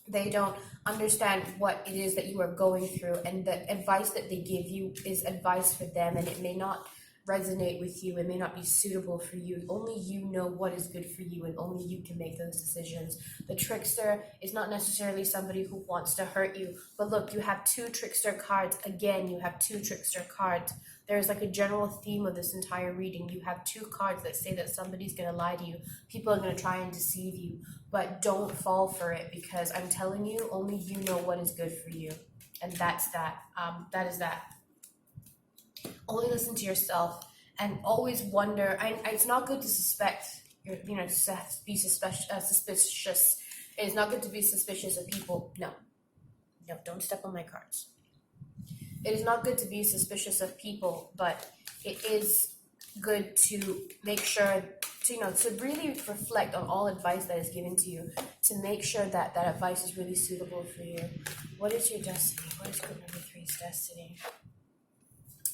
They don't understand what it is that you are going through, and the advice that they give you is advice for them, and it may not resonate with you. It may not be suitable for you. Only you know what is good for you, and only you can make those decisions. The trickster is not necessarily somebody who wants to hurt you, but look, you have two trickster cards. Again, you have two trickster cards. There's like a general theme of this entire reading. You have two cards that say that somebody's going to lie to you. People are going to try and deceive you, but don't fall for it, because I'm telling you, only you know what is good for you. And that's that. That is that. Only listen to yourself, and always wonder. It's not good to suspect, be suspicious. It is not good to be suspicious of people. No, don't step on my cards. It is not good to be suspicious of people, but it is good to make sure to really reflect on all advice that is given to you, to make sure that that advice is really suitable for you. What is your destiny? What is group number 3's destiny?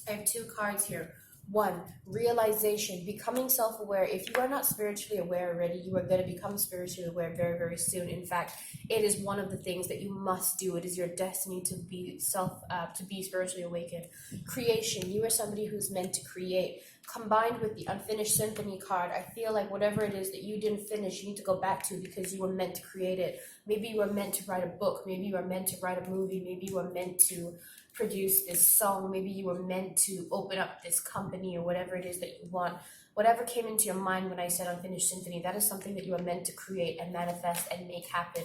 I have two cards here. One, realization, becoming self-aware. If you are not spiritually aware already, you are going to become spiritually aware very, very soon. In fact, it is one of the things that you must do. It is your destiny to be spiritually awakened. Creation, you are somebody who's meant to create. Combined with the unfinished symphony card, I feel like whatever it is that you didn't finish, you need to go back to, because you were meant to create it. Maybe you were meant to write a book. Maybe you were meant to write a movie. Maybe you were meant to produce this song. Maybe you were meant to open up this company, or whatever it is that you want. Whatever came into your mind when I said unfinished symphony, that is something that you are meant to create and manifest and make happen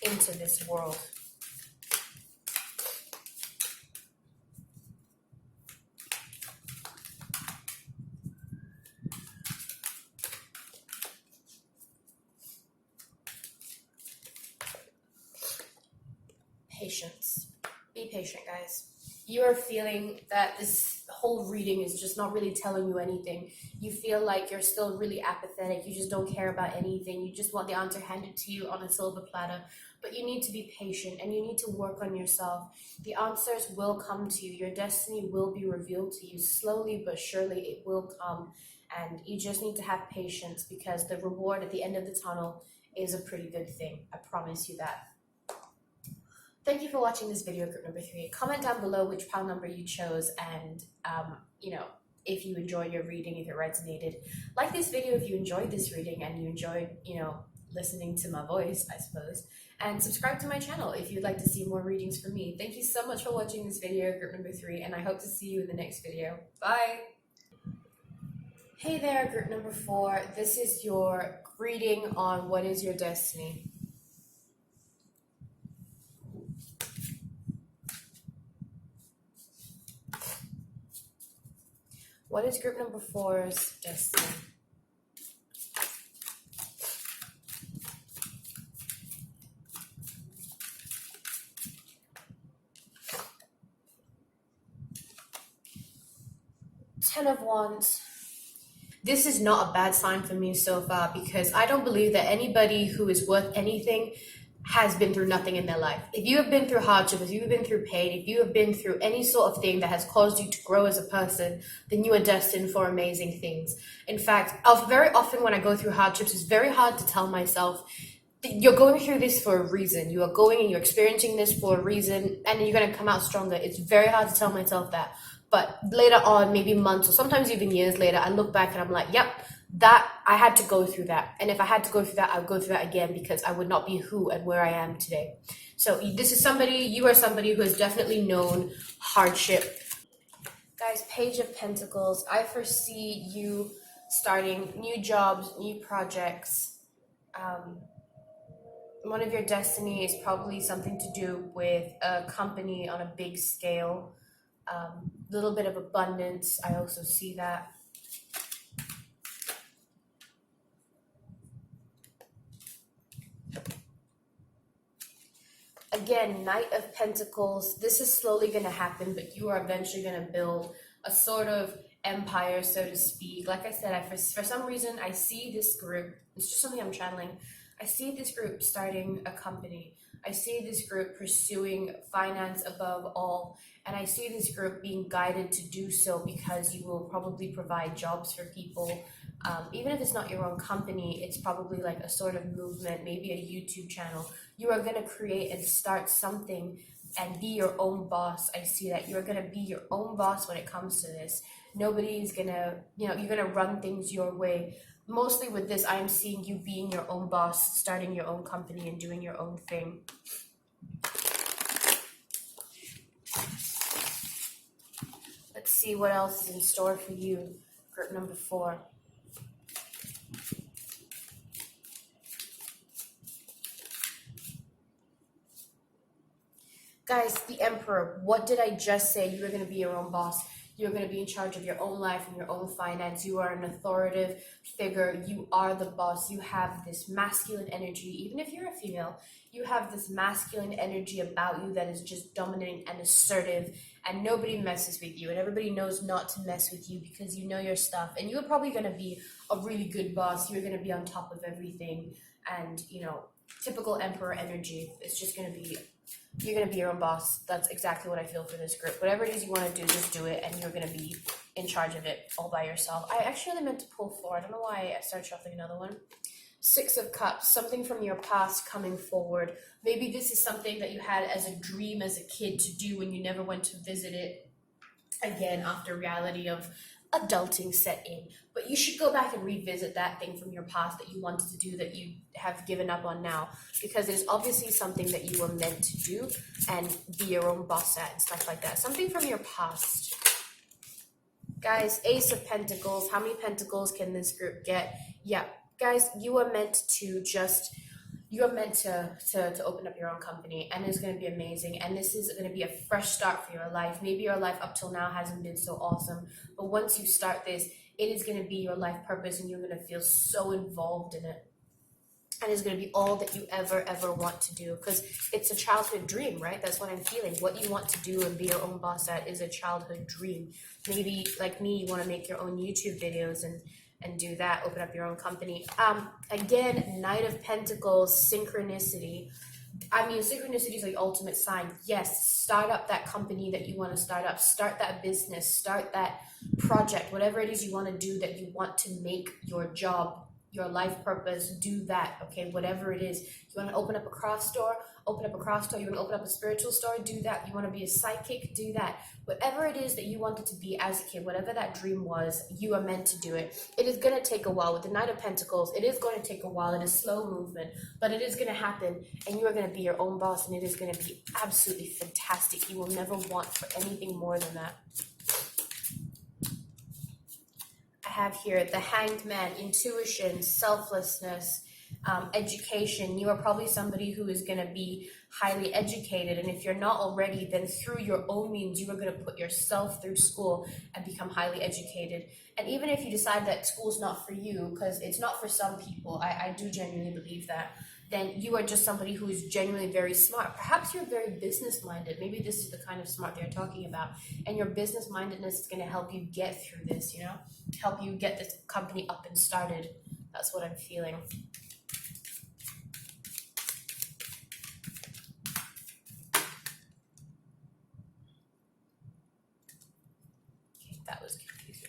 into this world. Patience. Be patient, guys. You are feeling that this whole reading is just not really telling you anything. You feel like you're still really apathetic. You just don't care about anything. You just want the answer handed to you on a silver platter. But you need to be patient, and you need to work on yourself. The answers will come to you. Your destiny will be revealed to you. Slowly but surely it will come. And you just need to have patience, because the reward at the end of the tunnel is a pretty good thing. I promise you that. Thank you for watching this video, group number 3. Comment down below which pile number you chose, and if you enjoyed your reading, if it resonated. Like this video if you enjoyed this reading and you enjoyed, listening to my voice, I suppose. And subscribe to my channel if you'd like to see more readings from me. Thank you so much for watching this video, group number 3, and I hope to see you in the next video. Bye! Hey there, group number 4. This is your reading on what is your destiny. What is group number 4's destiny? Ten of Wands. This is not a bad sign for me so far, because I don't believe that anybody who is worth anything has been through nothing in their life. If you have been through hardship, if you have been through pain, if you have been through any sort of thing that has caused you to grow as a person, then you are destined for amazing things. In fact, very often when I go through hardships, it's very hard to tell myself, you're going through this for a reason. You are going and you're experiencing this for a reason, and you're going to come out stronger. It's very hard to tell myself that. But later on, maybe months or sometimes even years later, I look back and I'm like, yep, that I had to go through that. And if I had to go through that, I would go through that again, because I would not be who and where I am today. So you are somebody who has definitely known hardship. Guys, Page of Pentacles. I foresee you starting new jobs, new projects. One of your destiny is probably something to do with a company on a big scale. Little bit of abundance. I also see that. Again, Knight of Pentacles. This is slowly going to happen, but you are eventually going to build a sort of empire, so to speak. Like I said, for some reason, I see this group. It's just something I'm channeling. I see this group starting a company. I see this group pursuing finance above all. And I see this group being guided to do so because you will probably provide jobs for people. Even if it's not your own company, it's probably like a sort of movement, maybe a YouTube channel. You are going to create and start something and be your own boss. I see that you're going to be your own boss when it comes to this. Nobody's going to, you're going to run things your way. Mostly with this, I am seeing you being your own boss, starting your own company and doing your own thing. Let's see what else is in store for you. Group number 4. Guys, the Emperor, what did I just say? You are going to be your own boss. You're going to be in charge of your own life and your own finance. You are an authoritative figure. You are the boss. You have this masculine energy. Even if you're a female, you have this masculine energy about you that is just dominant and assertive, and nobody messes with you, and everybody knows not to mess with you because you know your stuff, and you're probably going to be a really good boss. You're going to be on top of everything, and, typical Emperor energy. It's just going to be... You're going to be your own boss. That's exactly what I feel for this group. Whatever it is you want to do, just do it, and you're going to be in charge of it all by yourself. I actually meant to pull 4. I don't know why I started shuffling another one. 6 of Cups, something from your past coming forward. Maybe this is something that you had as a dream as a kid to do and you never went to visit it again after reality of adulting set in. But you should go back and revisit that thing from your past that you wanted to do that you have given up on now, because it's obviously something that you were meant to do and be your own boss at and stuff like that. Something from your past. Guys, Ace of Pentacles. How many pentacles can this group get? Yeah, guys, you are meant to open up your own company, and it's going to be amazing, and this is going to be a fresh start for your life. Maybe your life up till now hasn't been so awesome, but once you start this, it is going to be your life purpose, and you're going to feel so involved in it, and it's going to be all that you ever want to do, because it's a childhood dream, right? That's what I'm feeling. What you want to do and be your own boss at is a childhood dream. Maybe like me, you want to make your own YouTube videos and do that, open up your own company. Again, Knight of Pentacles, synchronicity. I mean, synchronicity is the ultimate sign. Yes, start up that company that you want to start up. Start that business. Start that project. Whatever it is you want to do that you want to make your job, your life purpose, do that, okay? Whatever it is. You want to open up a craft store? Open up a craft store. You want to open up a spiritual store? Do that. You want to be a psychic? Do that. Whatever it is that you wanted to be as a kid, whatever that dream was, you are meant to do it. It is going to take a while. With the Knight of Pentacles, it is going to take a while. It is slow movement, but it is going to happen, and you are going to be your own boss, and it is going to be absolutely fantastic. You will never want for anything more than that. I have here the Hanged Man, intuition, selflessness, education. You are probably somebody who is going to be highly educated, and if you're not already, then through your own means you are going to put yourself through school and become highly educated. And even if you decide that school's not for you, because it's not for some people, I do genuinely believe that, then you are just somebody who is genuinely very smart. Perhaps you're very business-minded. Maybe this is the kind of smart they're talking about, and your business-mindedness is going to help you get through this, help you get this company up and started. That's what I'm feeling. Okay, that was confusing.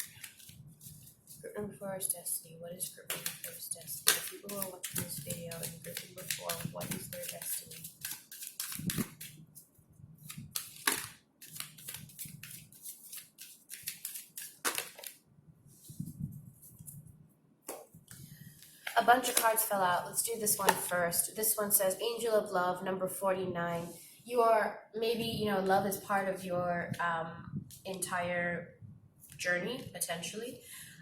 Group number 4 is destiny. What is group number 4 is destiny? The people who are watching this video in group number 4, what is their destiny? A bunch of cards fell out. Let's do this one first. This one says Angel of Love, number 49. You are, maybe, love is part of your entire journey, potentially.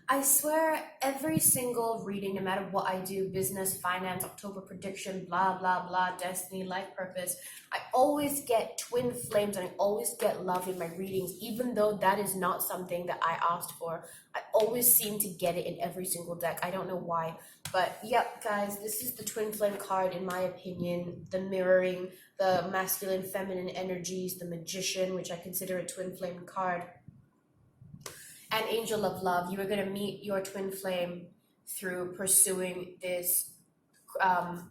I swear every single reading, no matter what I do, business, finance, October prediction, blah, blah, blah, destiny, life purpose, I always get twin flames and I always get love in my readings, even though that is not something that I asked for. I always seem to get it in every single deck. I don't know why. But yep, guys, this is the twin flame card, in my opinion, the mirroring, the masculine, feminine energies, the magician, which I consider a twin flame card. And Angel of Love, you are going to meet your twin flame through pursuing this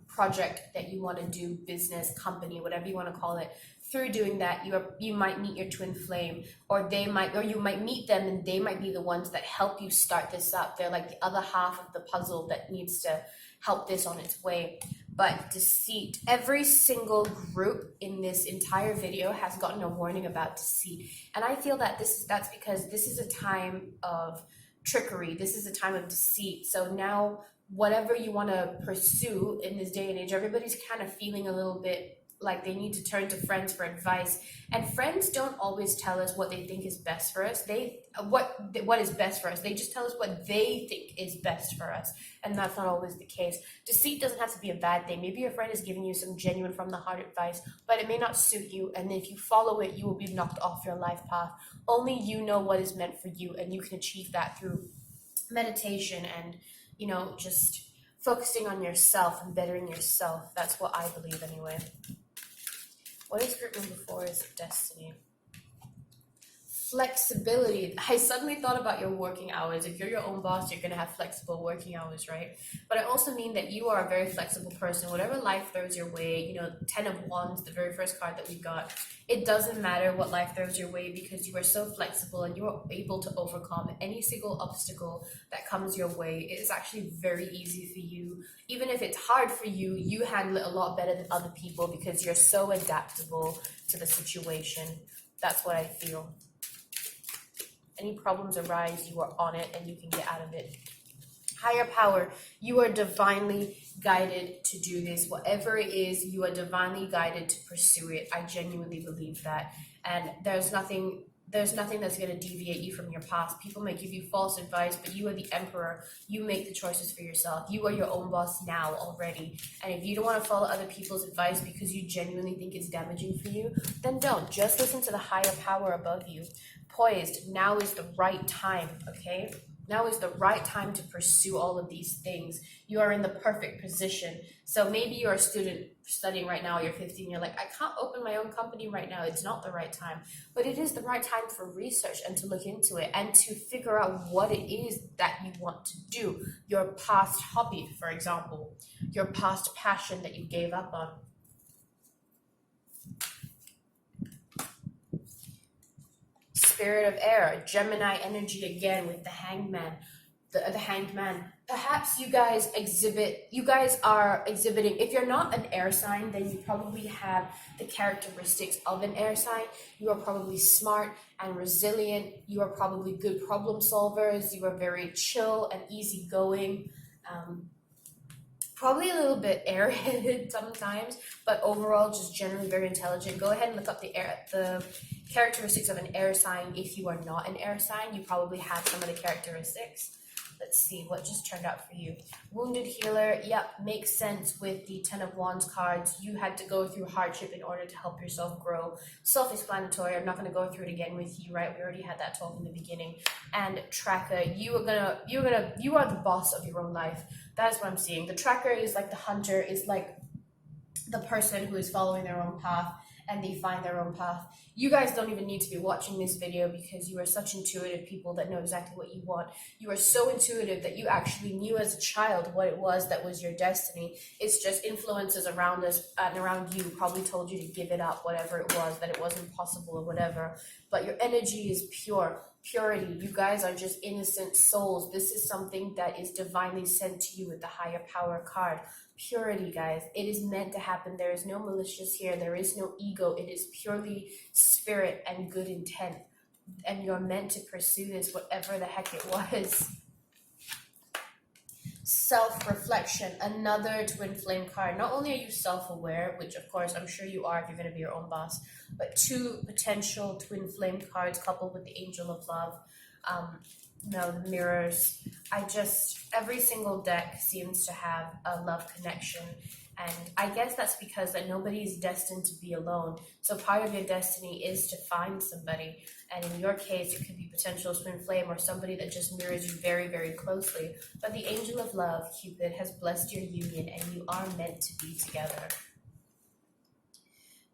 project that you want to do, business, company, whatever you want to call it, through doing that, you might meet your twin flame, or you might meet them, and they might be the ones that help you start this up. They're like the other half of the puzzle that needs to help this on its way. But deceit, every single group in this entire video has gotten a warning about deceit, and I feel that that's because this is a time of trickery. This is a time of deceit. So now, whatever you want to pursue in this day and age, everybody's kind of feeling a little bit like they need to turn to friends for advice, and friends don't always tell us what they think is best for us. What is best for us, they just tell us what they think is best for us, and that's not always the case. Deceit doesn't have to be a bad thing. Maybe your friend is giving you some genuine from the heart advice, but it may not suit you, and if you follow it, you will be knocked off your life path. Only you know what is meant for you, and you can achieve that through meditation and just focusing on yourself and bettering yourself. That's what I believe anyway. What is group number 4 is destiny. Flexibility. I suddenly thought about your working hours. If you're your own boss, you're going to have flexible working hours, right? But I also mean that you are a very flexible person. Whatever life throws your way, 10 of Wands, the very first card that we got, it doesn't matter what life throws your way, because you are so flexible and you are able to overcome any single obstacle that comes your way. It is actually very easy for you. Even if it's hard for you, you handle it a lot better than other people because you're so adaptable to the situation. That's what I feel. Any problems arise, you are on it and you can get out of it. Higher power, you are divinely guided to do this. Whatever it is, you are divinely guided to pursue it. I genuinely believe that. And there's nothing that's going to deviate you from your path. People may give you false advice, but you are the emperor. You make the choices for yourself. You are your own boss now already. And if you don't want to follow other people's advice because you genuinely think it's damaging for you, then don't. Just listen to the higher power above you. Poised, now is the right time, okay? Now is the right time to pursue all of these things. You are in the perfect position. So maybe you're a student studying right now, you're 15, you're like, I can't open my own company right now. It's not the right time. But it is the right time for research and to look into it and to figure out what it is that you want to do. Your past hobby, for example, your past passion that you gave up on. Spirit of air, Gemini energy again with the hangman, the hanged man. Perhaps you guys are exhibiting, if you're not an air sign, then you probably have the characteristics of an air sign. You are probably smart and resilient. You are probably good problem solvers. You are very chill and easygoing. Probably a little bit airheaded sometimes, but overall just generally very intelligent. Go ahead and look up the characteristics of an air sign. If you are not an air sign, you probably have some of the characteristics. Let's see what just turned out for you. Wounded healer, yep, makes sense with the 10 of Wands cards. You had to go through hardship in order to help yourself grow. Self-explanatory. I'm not going to go through it again with you, right? We already had that talk in the beginning. And tracker, you are the boss of your own life. That's what I'm seeing. The tracker is like the hunter, is like the person who is following their own path and they find their own path. You guys don't even need to be watching this video because you are such intuitive people that know exactly what you want. You are so intuitive that you actually knew as a child what it was that was your destiny. It's just influences around us and around you probably told you to give it up, whatever it was, that it wasn't possible or whatever. But your energy is pure. Purity. You guys are just innocent souls. This is something that is divinely sent to you with the higher power card. Purity, guys. It is meant to happen. There is no malicious here. There is no ego. It is purely spirit and good intent. And you're meant to pursue this, whatever the heck it was. Self-reflection, another twin flame card. Not only are you self-aware, which of course I'm sure you are if you're going to be your own boss, but 2 potential twin flame cards coupled with the angel of love. The mirrors. Every single deck seems to have a love connection, and I guess that's because that nobody is destined to be alone. So part of your destiny is to find somebody, and in your case it could be potential twin flame or somebody that just mirrors you very, very closely. But the angel of love, Cupid, has blessed your union and you are meant to be together.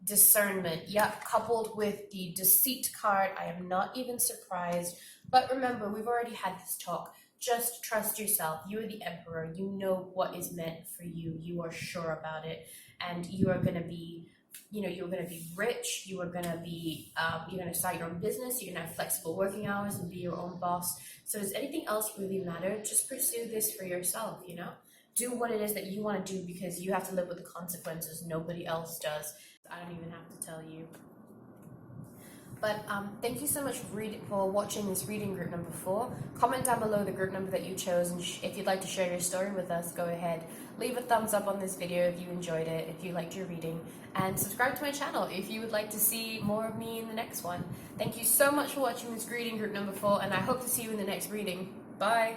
Discernment, coupled with the deceit card. I am not even surprised. But remember, we've already had this talk. Just trust yourself. You are the emperor. You know what is meant for you. You are sure about it. And you are going to be you were going to be rich, you were going to be, you're going to start your own business, you're going to have flexible working hours and be your own boss. So does anything else really matter? Just pursue this for yourself, Do what it is that you want to do, because you have to live with the consequences. Nobody else does. I don't even have to tell you. But thank you so much for watching this reading group number 4. Comment down below the group number that you chose, and if you'd like to share your story with us, go ahead. Leave a thumbs up on this video if you enjoyed it, if you liked your reading, and subscribe to my channel if you would like to see more of me in the next one. Thank you so much for watching this reading group number 4, and I hope to see you in the next reading. Bye!